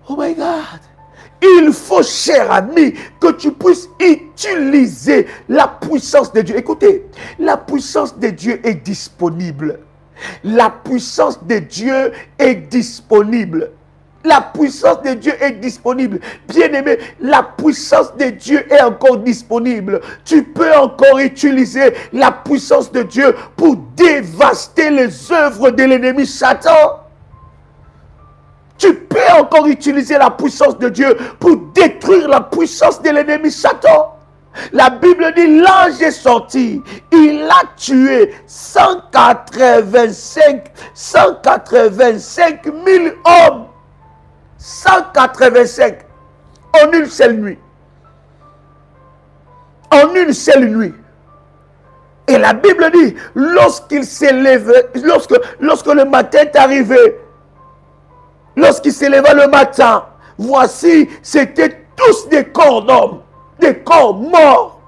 Oh my God. Il faut, cher ami, que tu puisses utiliser la puissance de Dieu. Écoutez, la puissance de Dieu est disponible. La puissance de Dieu est disponible. La puissance de Dieu est disponible. Bien-aimé, la puissance de Dieu est encore disponible. Tu peux encore utiliser la puissance de Dieu pour dévaster les œuvres de l'ennemi Satan. Tu peux encore utiliser la puissance de Dieu pour détruire la puissance de l'ennemi Satan. La Bible dit, l'ange est sorti, il a tué 185 000 hommes. 185 en une seule nuit. En une seule nuit. Et la Bible dit, lorsqu'il s'est levé, lorsque le matin est arrivé, lorsqu'il s'est levé le matin, voici, c'était tous des corps d'hommes, des corps morts.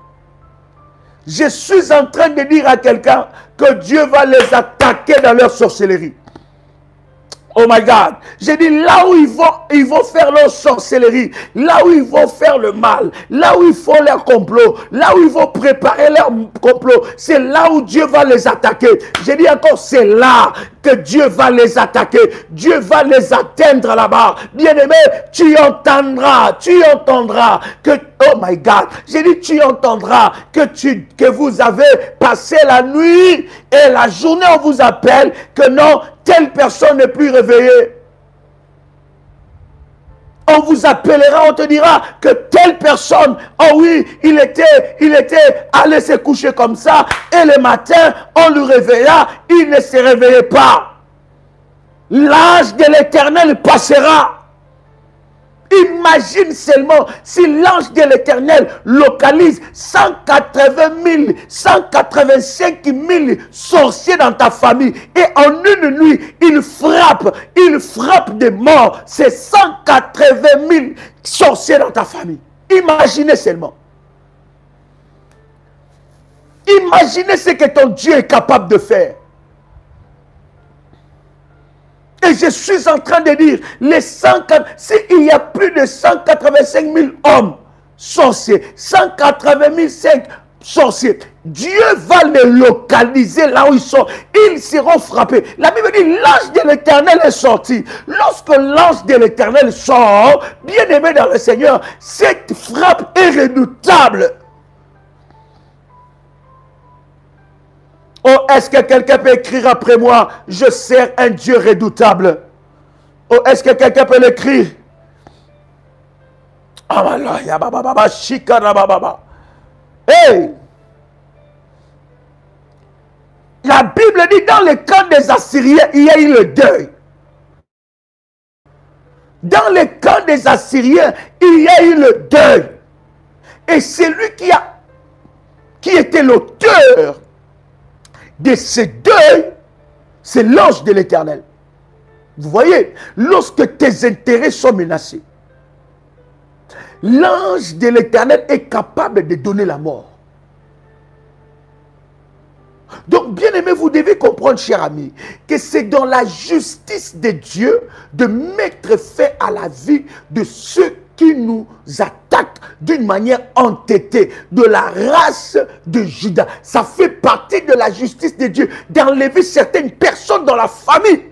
Je suis en train de dire à quelqu'un que Dieu va les attaquer dans leur sorcellerie. Oh my God. J'ai dit, là où ils vont faire leur sorcellerie, là où ils vont faire le mal, là où ils font leur complot, là où ils vont préparer leur complot, c'est là où Dieu va les attaquer. J'ai dit encore, c'est là que Dieu va les attaquer. Dieu va les atteindre là-bas. Bien-aimé, tu entendras que, oh my God, j'ai dit, tu entendras que vous avez passé la nuit et la journée on vous appelle que non, telle personne n'est plus réveillée. On vous appellera, on te dira que telle personne, oh oui, il était allé se coucher comme ça, et le matin, on le réveilla, il ne se réveillait pas. l'ange de l'Éternel passera. Imagine seulement si l'ange de l'Éternel localise 180 000, 185 000 sorciers dans ta famille et en une nuit, il frappe des morts ces 180 000 sorciers dans ta famille. Imaginez seulement. Imaginez ce que ton Dieu est capable de faire. Et je suis en train de dire, s'il y a plus de 185 000 hommes sorciers, 180 500 sorciers, Dieu va les localiser là où ils sont. Ils seront frappés. La Bible dit, l'ange de l'Éternel est sorti. Lorsque l'ange de l'Éternel sort, bien aimé dans le Seigneur, cette frappe est redoutable. Oh, est-ce que quelqu'un peut écrire après moi? Je sers un Dieu redoutable. Oh, est-ce que quelqu'un peut l'écrire? Hey! La Bible dit dans le camp des Assyriens, il y a eu le deuil. Dans le camp des Assyriens, il y a eu le deuil. Et celui qui était l'auteur de ce deuil, c'est l'ange de l'Éternel. Vous voyez, lorsque tes intérêts sont menacés, l'ange de l'Éternel est capable de donner la mort. Donc, bien aimé, vous devez comprendre, cher ami, que c'est dans la justice de Dieu de mettre fin à la vie de ceux qui nous attaquent d'une manière entêtée, de la race de Judas. Ça fait partie de la justice de Dieu d'enlever certaines personnes dans la famille.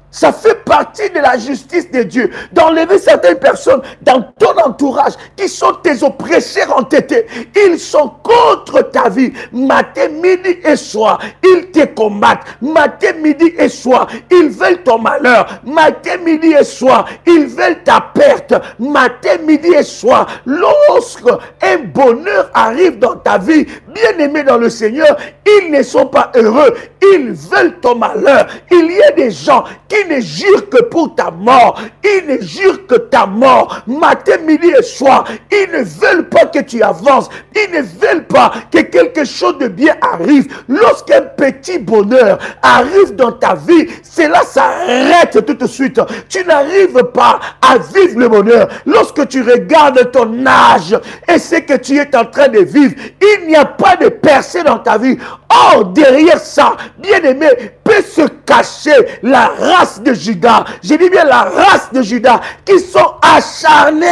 Ça fait partie de la justice de Dieu d'enlever certaines personnes dans ton entourage qui sont tes oppresseurs entêtés. Ils sont contre ta vie. Matin, midi et soir, ils te combattent. Matin, midi et soir, ils veulent ton malheur. Matin, midi et soir, ils veulent ta perte. Matin, midi et soir, lorsque un bonheur arrive dans ta vie, bien aimé dans le Seigneur, ils ne sont pas heureux. Ils veulent ton malheur. Il y a des gens qui ne jurent que pour ta mort. Ils ne jurent que ta mort. Matin, midi et soir. Ils ne veulent pas que tu avances. Ils ne veulent pas que quelque chose de bien arrive. Lorsqu'un petit bonheur arrive dans ta vie, cela s'arrête tout de suite. Tu n'arrives pas à vivre le bonheur. Lorsque tu regardes ton âge et ce que tu es en train de vivre, il n'y a pas de percée dans ta vie. Or, derrière ça, bien aimé, peut se cacher la race de Judas. Je dis bien la race de Judas qui sont acharnés.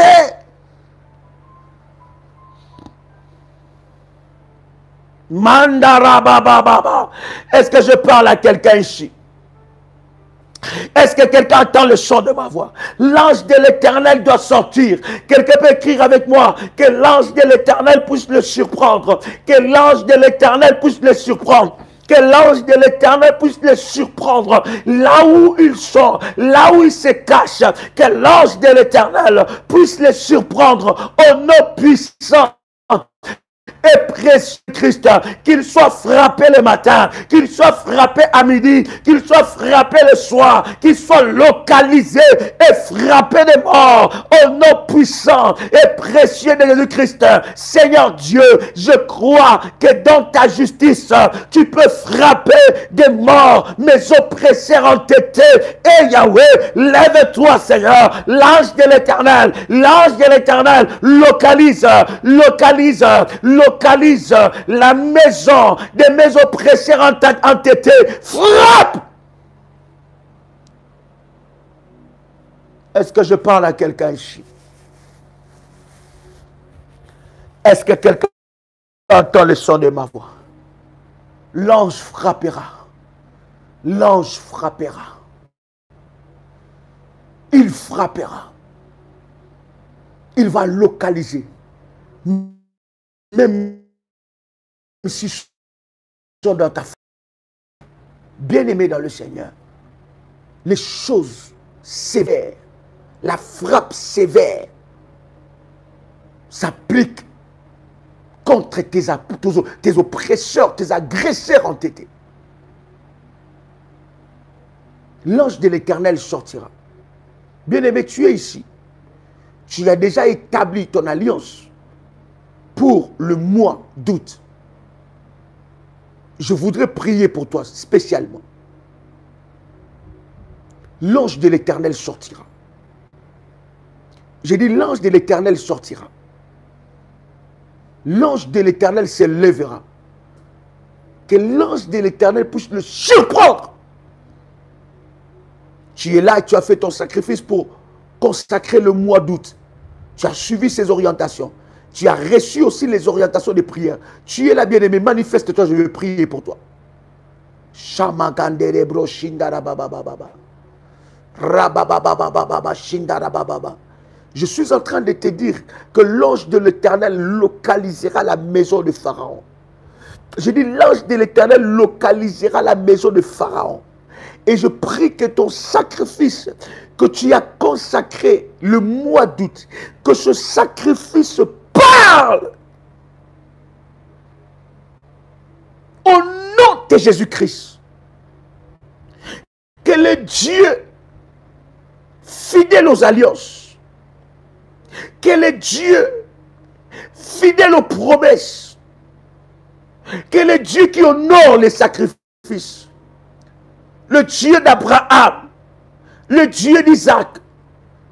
Mandarabababa. Est-ce que je parle à quelqu'un ici? Est-ce que quelqu'un entend le son de ma voix? L'ange de l'Éternel doit sortir. Quelqu'un peut écrire avec moi que l'ange de l'Éternel puisse le surprendre. Que l'ange de l'Éternel puisse le surprendre. Que l'ange de l'Éternel puisse les surprendre là où ils sont, là où ils se cachent. Que l'ange de l'Éternel puisse les surprendre au nom puissant et précieux Christ, qu'il soit frappé le matin, qu'il soit frappé à midi, qu'il soit frappé le soir, qu'il soit localisé et frappé de mort au nom puissant et précieux de Jésus-Christ. Seigneur Dieu, je crois que dans ta justice, tu peux frapper de mort mes oppresseurs entêtés. Et Yahweh, lève-toi Seigneur, l'ange de l'Éternel, localise la maison de mes oppresseurs entêtés. Frappe! Est-ce que je parle à quelqu'un ici? Est-ce que quelqu'un entend le son de ma voix? L'ange frappera. L'ange frappera. Il frappera. Il va localiser. Même si ils sont dans ta famille, bien-aimé dans le Seigneur, les choses sévères, la frappe sévère s'applique contre tes oppresseurs, tes agresseurs entêtés. L'ange de l'Éternel sortira. Bien-aimé, tu es ici. Tu as déjà établi ton alliance pour le mois d'août. Je voudrais prier pour toi spécialement. L'ange de l'Éternel sortira. J'ai dit l'ange de l'Éternel sortira. L'ange de l'Éternel se lèvera. Que l'ange de l'Éternel puisse le surprendre. Tu es là et tu as fait ton sacrifice pour consacrer le mois d'août. Tu as suivi ses orientations. Tu as reçu aussi les orientations de prière. Tu es là, bien-aimé. Manifeste-toi, je vais prier pour toi. Shamaganderebro shindarabababa. Rabababababa shindarabababa. Je suis en train de te dire que l'ange de l'Éternel localisera la maison de Pharaon. Je dis l'ange de l'Éternel localisera la maison de Pharaon. Et je prie que ton sacrifice que tu as consacré le mois d'août, que ce sacrifice parle au nom de Jésus-Christ. Que le Dieu fidèle aux alliances, que le Dieu fidèle aux promesses, que le Dieu qui honore les sacrifices, le Dieu d'Abraham, le Dieu d'Isaac,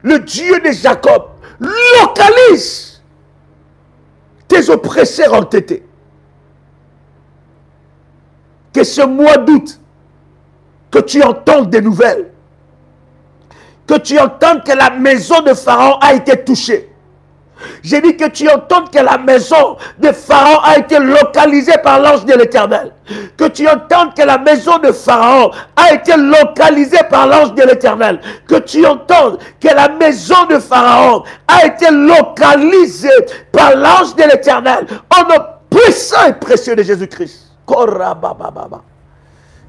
le Dieu de Jacob, localise tes oppresseurs entêtés. Que ce mois d'août, que tu entendes des nouvelles, que tu entendes que la maison de Pharaon a été touchée. J'ai dit que tu entendes que la maison de Pharaon a été localisée par l'ange de l'Éternel. Que tu entendes que la maison de Pharaon a été localisée par l'ange de l'Éternel. Que tu entendes que la maison de Pharaon a été localisée par l'ange de l'Éternel. Au nom puissant et précieux de Jésus-Christ. Korabababa.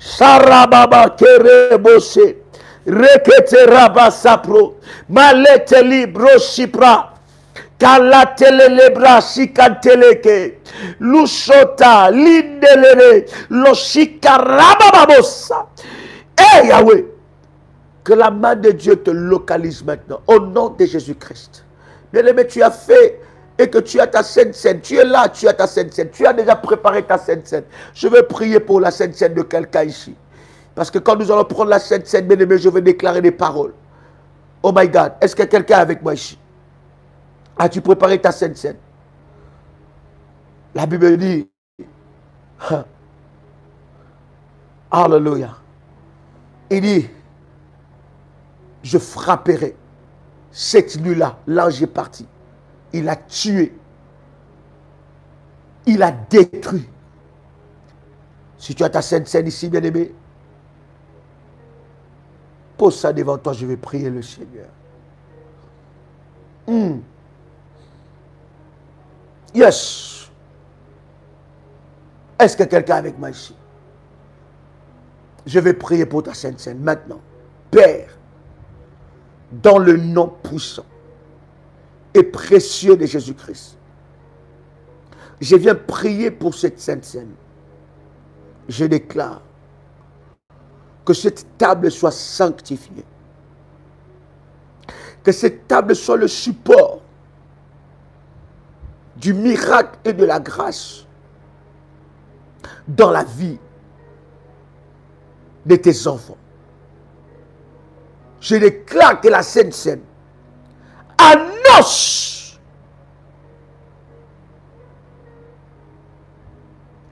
Sarababa kerebose. Rekete rabasapro. Malete libro shipra. Kalatelelebra shikanteleke. Lushota lindelere. Loshikarabababosa. Eh Yahweh, que la main de Dieu te localise maintenant. Au nom de Jésus-Christ. Bien-aimé, tu as fait et que tu as ta Sainte Seine. Tu es là, tu as ta Sainte Seine. Tu as déjà préparé ta Sainte Seine. Je vais prier pour la Sainte Seine de quelqu'un ici. Parce que quand nous allons prendre la Sainte Seine, bien-aimé, je vais déclarer des paroles. Oh my God, est-ce que quelqu'un est avec moi ici? As-tu préparé ta Sainte Seine? La Bible dit, Alléluia. Il dit, je frapperai. Cette nuit-là, l'ange est parti. Il a tué. Il a détruit. Si tu as ta Sainte Seine ici, bien-aimé, pose ça devant toi, je vais prier le Seigneur. Yes. Est-ce que quelqu'un est avec moi ici? Je vais prier pour ta Sainte Seine maintenant. Père, dans le nom puissant et précieux de Jésus-Christ, je viens prier pour cette Sainte Seine. Je déclare que cette table soit sanctifiée. Que cette table soit le support du miracle et de la grâce dans la vie de tes enfants. Je déclare que la Sainte Seine annonce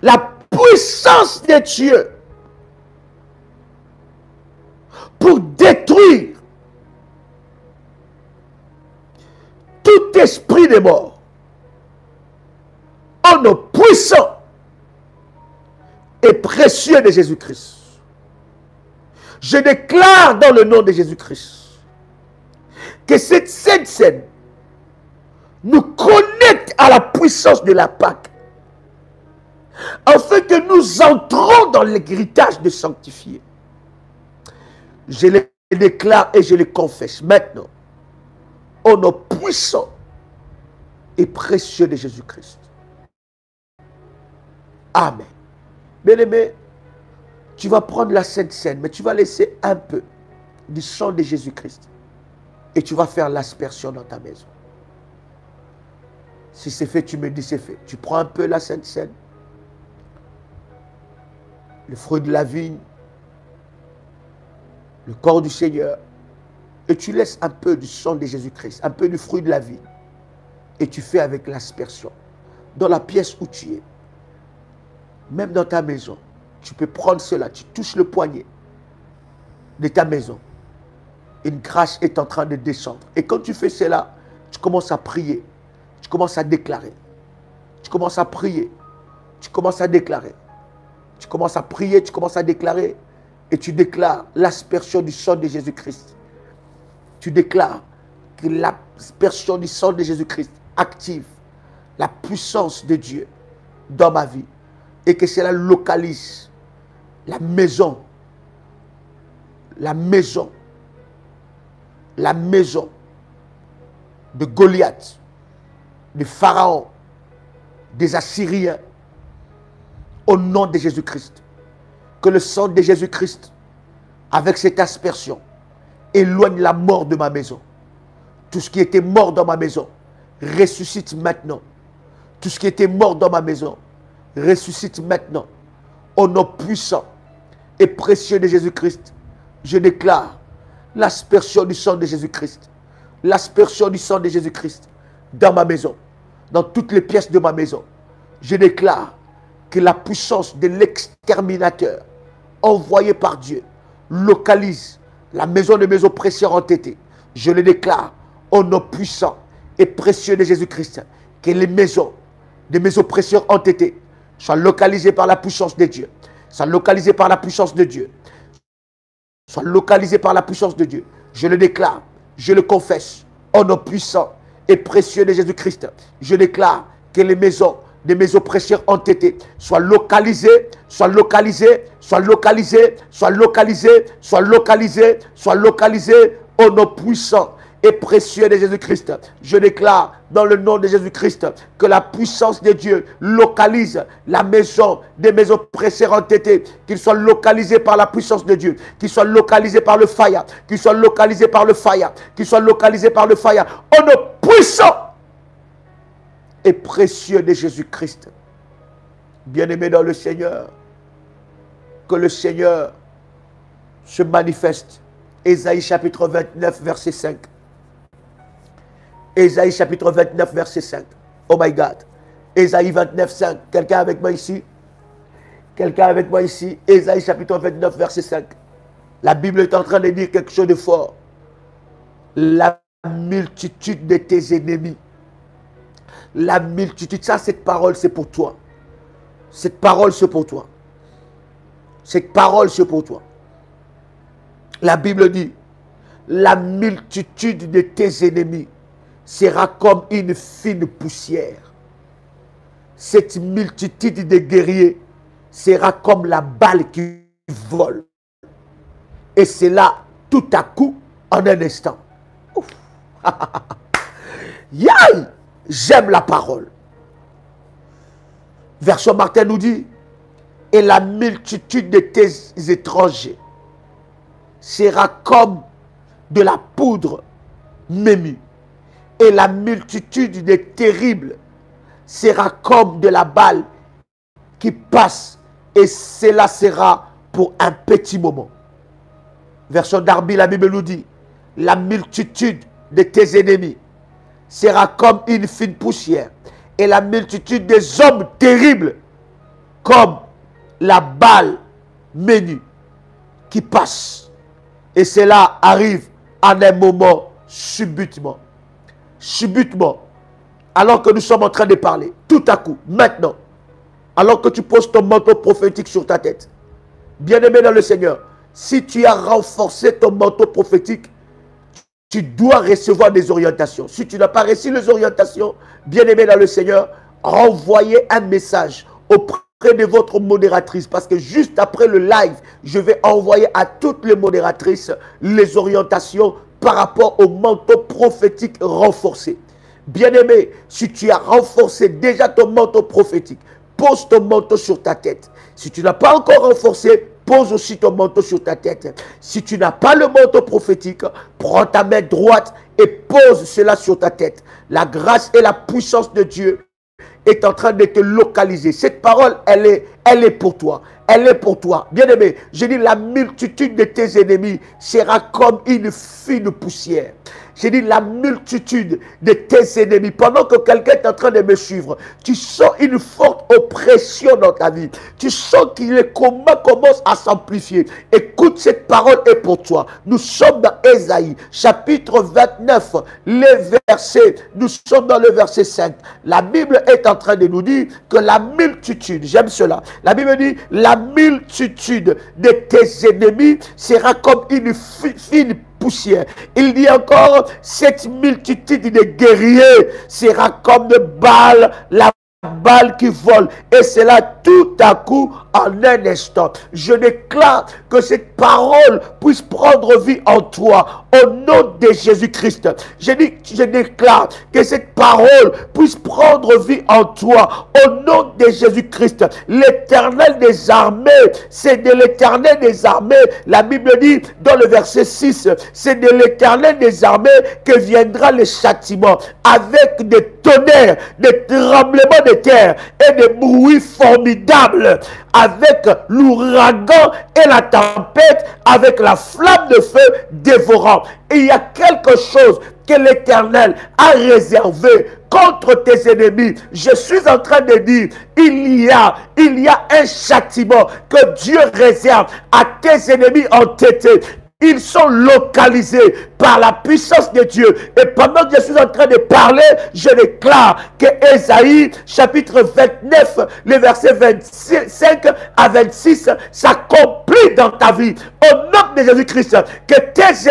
la puissance de Dieu pour détruire tout esprit de mort. Au nom puissant et précieux de Jésus-Christ. Je déclare dans le nom de Jésus-Christ que cette Sainte Seine nous connecte à la puissance de la Pâque, afin que nous entrons dans l'héritage de sanctifié. Je les déclare et je les confesse maintenant au nom puissant et précieux de Jésus-Christ. Amen. Bien-aimé, tu vas prendre la Sainte Seine, mais tu vas laisser un peu. du sang de Jésus-Christ. Et tu vas faire l'aspersion dans ta maison. Si c'est fait, tu me dis c'est fait. Tu prends un peu la Sainte Seine, le fruit de la vigne, le corps du Seigneur, et tu laisses un peu du sang de Jésus-Christ, un peu du fruit de la vigne, et tu fais avec l'aspersion. Dans la pièce où tu es, même dans ta maison, tu peux prendre cela, tu touches le poignet de ta maison. Une grâce est en train de descendre. Et quand tu fais cela, tu commences à prier. Tu commences à déclarer. Tu commences à prier. Tu commences à déclarer. Tu commences à prier, tu commences à déclarer. Et tu déclares l'aspersion du sang de Jésus-Christ. Tu déclares que l'aspersion du sang de Jésus-Christ active la puissance de Dieu dans ma vie. Et que cela localise la maison de Goliath, de Pharaon, des Assyriens, au nom de Jésus-Christ. Que le sang de Jésus-Christ, avec cette aspersion, éloigne la mort de ma maison. Tout ce qui était mort dans ma maison, ressuscite maintenant. Tout ce qui était mort dans ma maison, ressuscite maintenant. Au nom puissant et précieux de Jésus-Christ, je déclare l'aspersion du sang de Jésus-Christ. L'aspersion du sang de Jésus-Christ dans ma maison, dans toutes les pièces de ma maison. Je déclare que la puissance de l'exterminateur envoyé par Dieu localise la maison de mes oppresseurs entêtés. Je le déclare au nom puissant et précieux de Jésus-Christ, que les maisons de mes oppresseurs entêtés soient localisées par la puissance de Dieu. Soient localisées par la puissance de Dieu. Soient localisées par la puissance de Dieu. Je le déclare, je le confesse, au nom puissant et précieux de Jésus-Christ. Je déclare que les maisons de mes oppresseurs entêtés soient localisées, soient localisées, soient localisées, soient localisées, soient localisées, soient localisées au nom puissant et précieux de Jésus-Christ. Je déclare dans le nom de Jésus-Christ que la puissance de Dieu localise la maison de mes oppresseurs entêtés, qu'ils soient localisés par la puissance de Dieu, qu'ils soient localisés par le fire, qu'ils soient localisés par le fire, qu'ils soient localisés par le fire, au nom puissant et précieux de Jésus-Christ. Bien-aimé dans le Seigneur, que le Seigneur se manifeste. Ésaïe chapitre 29, verset 5. Ésaïe chapitre 29, verset 5. Oh my God. Ésaïe 29, 5. Quelqu'un avec moi ici? Quelqu'un avec moi ici? Ésaïe chapitre 29, verset 5. La Bible est en train de dire quelque chose de fort. La multitude de tes ennemis. La multitude. Ça, cette parole, c'est pour toi. Cette parole, c'est pour toi. Cette parole, c'est pour toi. La Bible dit, la multitude de tes ennemis sera comme une fine poussière. Cette multitude de guerriers sera comme la balle qui vole. Et c'est là, tout à coup, en un instant. Yaï! J'aime la parole. Version Martin nous dit, et la multitude de tes étrangers sera comme de la poudre mémue. Et la multitude des terribles sera comme de la balle qui passe. Et cela sera pour un petit moment. Version Darby, la Bible nous dit, la multitude de tes ennemis sera comme une fine poussière. Et la multitude des hommes terribles comme la balle menue qui passe. Et cela arrive en un moment subitement. Subitement. Alors que nous sommes en train de parler. Tout à coup. Maintenant. Alors que tu poses ton manteau prophétique sur ta tête. Bien-aimé dans le Seigneur. Si tu as renforcé ton manteau prophétique, tu dois recevoir des orientations. Si tu n'as pas reçu les orientations, bien-aimé dans le Seigneur, renvoyez un message auprès de votre modératrice. Parce que juste après le live, je vais envoyer à toutes les modératrices les orientations par rapport au manteau prophétique renforcé. Bien-aimé, si tu as renforcé déjà ton manteau prophétique, pose ton manteau sur ta tête. Si tu n'as pas encore renforcé, pose aussi ton manteau sur ta tête. Si tu n'as pas le manteau prophétique, prends ta main droite et pose cela sur ta tête. La grâce et la puissance de Dieu est en train de te localiser. Cette parole, elle est pour toi. Elle est pour toi. Bien-aimé, je dis la multitude de tes ennemis sera comme une fine poussière. J'ai dit la multitude de tes ennemis. Pendant que quelqu'un est en train de me suivre, tu sens une forte oppression dans ta vie. Tu sens que les combats commencent à s'amplifier. Écoute, cette parole est pour toi. Nous sommes dans Ésaïe, chapitre 29, nous sommes dans le verset 5. La Bible est en train de nous dire que la multitude, j'aime cela, la Bible dit, la multitude de tes ennemis sera comme une fine poussière. Il dit encore, cette multitude de guerriers sera comme de balles, la balle qui vole, et cela tout à coup en un instant. Je déclare que cette parole puisse prendre vie en toi au nom de Jésus-Christ. Je déclare que cette parole puisse prendre vie en toi au nom de Jésus-Christ. L'Éternel des armées, c'est de l'Éternel des armées. La Bible dit dans le verset 6, c'est de l'Éternel des armées que viendra le châtiment avec des tonnerres, des tremblements de terre et des bruits formidables, avec l'ouragan et la tempête, avec la flamme de feu dévorant. Et il y a quelque chose que l'Éternel a réservé contre tes ennemis. Je suis en train de dire, il y a un châtiment que Dieu réserve à tes ennemis entêtés. Ils sont localisés par la puissance de Dieu. Et pendant que je suis en train de parler, je déclare que Ésaïe, chapitre 29, le verset 25 à 26, s'accomplit dans ta vie. Au nom de Jésus-Christ, que tes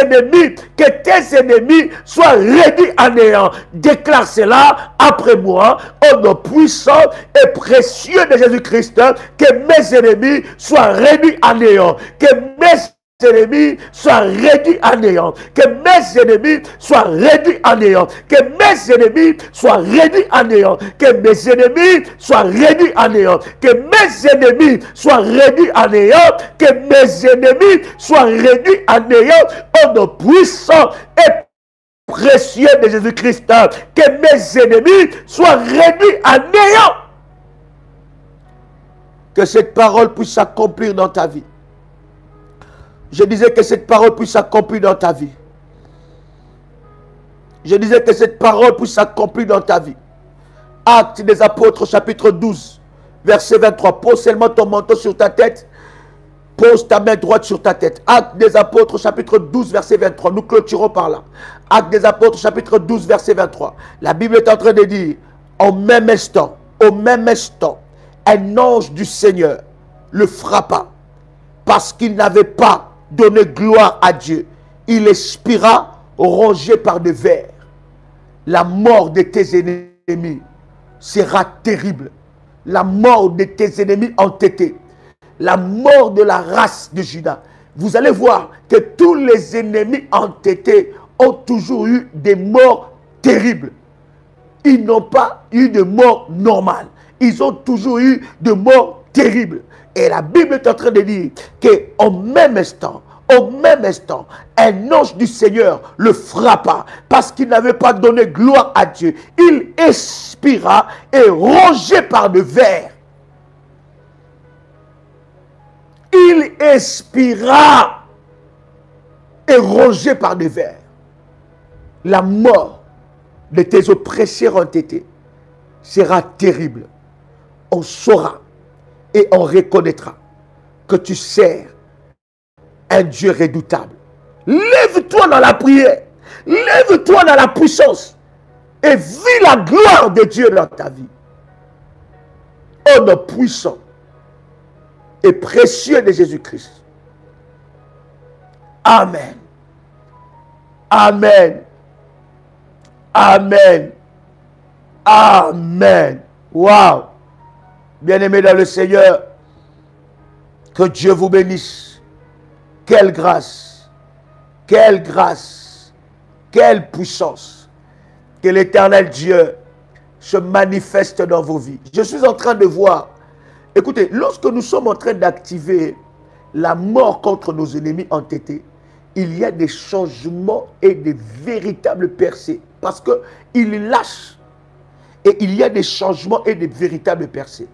ennemis soient réduits à néant. Déclare cela après moi, au nom puissant et précieux de Jésus-Christ, que mes ennemis soient réduits à néant. Que mes ennemis soient réduits à néant, que mes ennemis soient réduits à néant, que mes ennemis soient réduits à néant, que mes ennemis soient réduits à néant, que mes ennemis soient réduits à néant, que mes ennemis soient réduits à néant, au nom puissant et précieux de Jésus-Christ, que mes ennemis soient réduits à néant. Que cette parole puisse s'accomplir dans ta vie. Je disais que cette parole puisse s'accomplir dans ta vie. Je disais que cette parole puisse s'accomplir dans ta vie. Actes des Apôtres, chapitre 12, verset 23. Pose seulement ton manteau sur ta tête. Pose ta main droite sur ta tête. Actes des Apôtres, chapitre 12, verset 23. Nous clôturons par là. Actes des Apôtres, chapitre 12, verset 23. La Bible est en train de dire, au même instant, un ange du Seigneur le frappa parce qu'il n'avait pas donné gloire à Dieu. Il expira rongé par des vers. La mort de tes ennemis sera terrible. La mort de tes ennemis entêtés. La mort de la race de Juda. Vous allez voir que tous les ennemis entêtés ont toujours eu des morts terribles. Ils n'ont pas eu de mort normale. Ils ont toujours eu de morts terribles. Et la Bible est en train de dire qu'au même instant, un ange du Seigneur le frappa parce qu'il n'avait pas donné gloire à Dieu. Il expira et rongé par de vers. Il expira et rongé par de vers. La mort de tes oppresseurs entêtés sera terrible. On saura et on reconnaîtra que tu sers un Dieu redoutable. Lève-toi dans la prière. Lève-toi dans la puissance. Et vis la gloire de Dieu dans ta vie. Au nom puissant et précieux de Jésus-Christ. Amen. Amen. Amen. Amen. Wow. Bien-aimés dans le Seigneur, que Dieu vous bénisse. Quelle grâce, quelle grâce, quelle puissance. Que l'Éternel Dieu se manifeste dans vos vies. Je suis en train de voir, écoutez, lorsque nous sommes en train d'activer la mort contre nos ennemis entêtés, il y a des changements et des véritables percées. Parce qu'ils lâchent. Et il y a des changements et des véritables percées.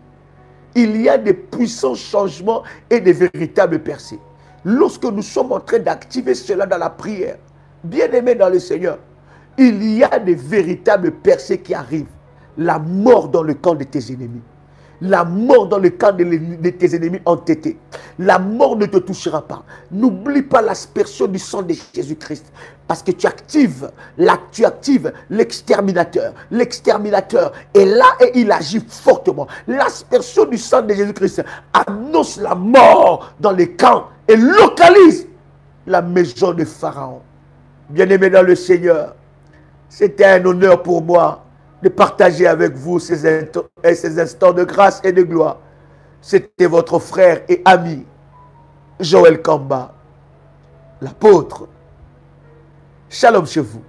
Il y a des puissants changements et des véritables percées. Lorsque nous sommes en train d'activer cela dans la prière, bien-aimés dans le Seigneur, il y a des véritables percées qui arrivent. La mort dans le camp de tes ennemis. La mort dans le camp de tes ennemis entêtés. La mort ne te touchera pas. N'oublie pas l'aspersion du sang de Jésus-Christ. Parce que tu actives l'exterminateur. L'exterminateur est là et il agit fortement. L'aspersion du sang de Jésus-Christ annonce la mort dans les camps et localise la maison de Pharaon. Bien-aimé dans le Seigneur, c'était un honneur pour moi de partager avec vous ces instants de grâce et de gloire. C'était votre frère et ami, Joël Kamba, l'apôtre. Shalom chez vous.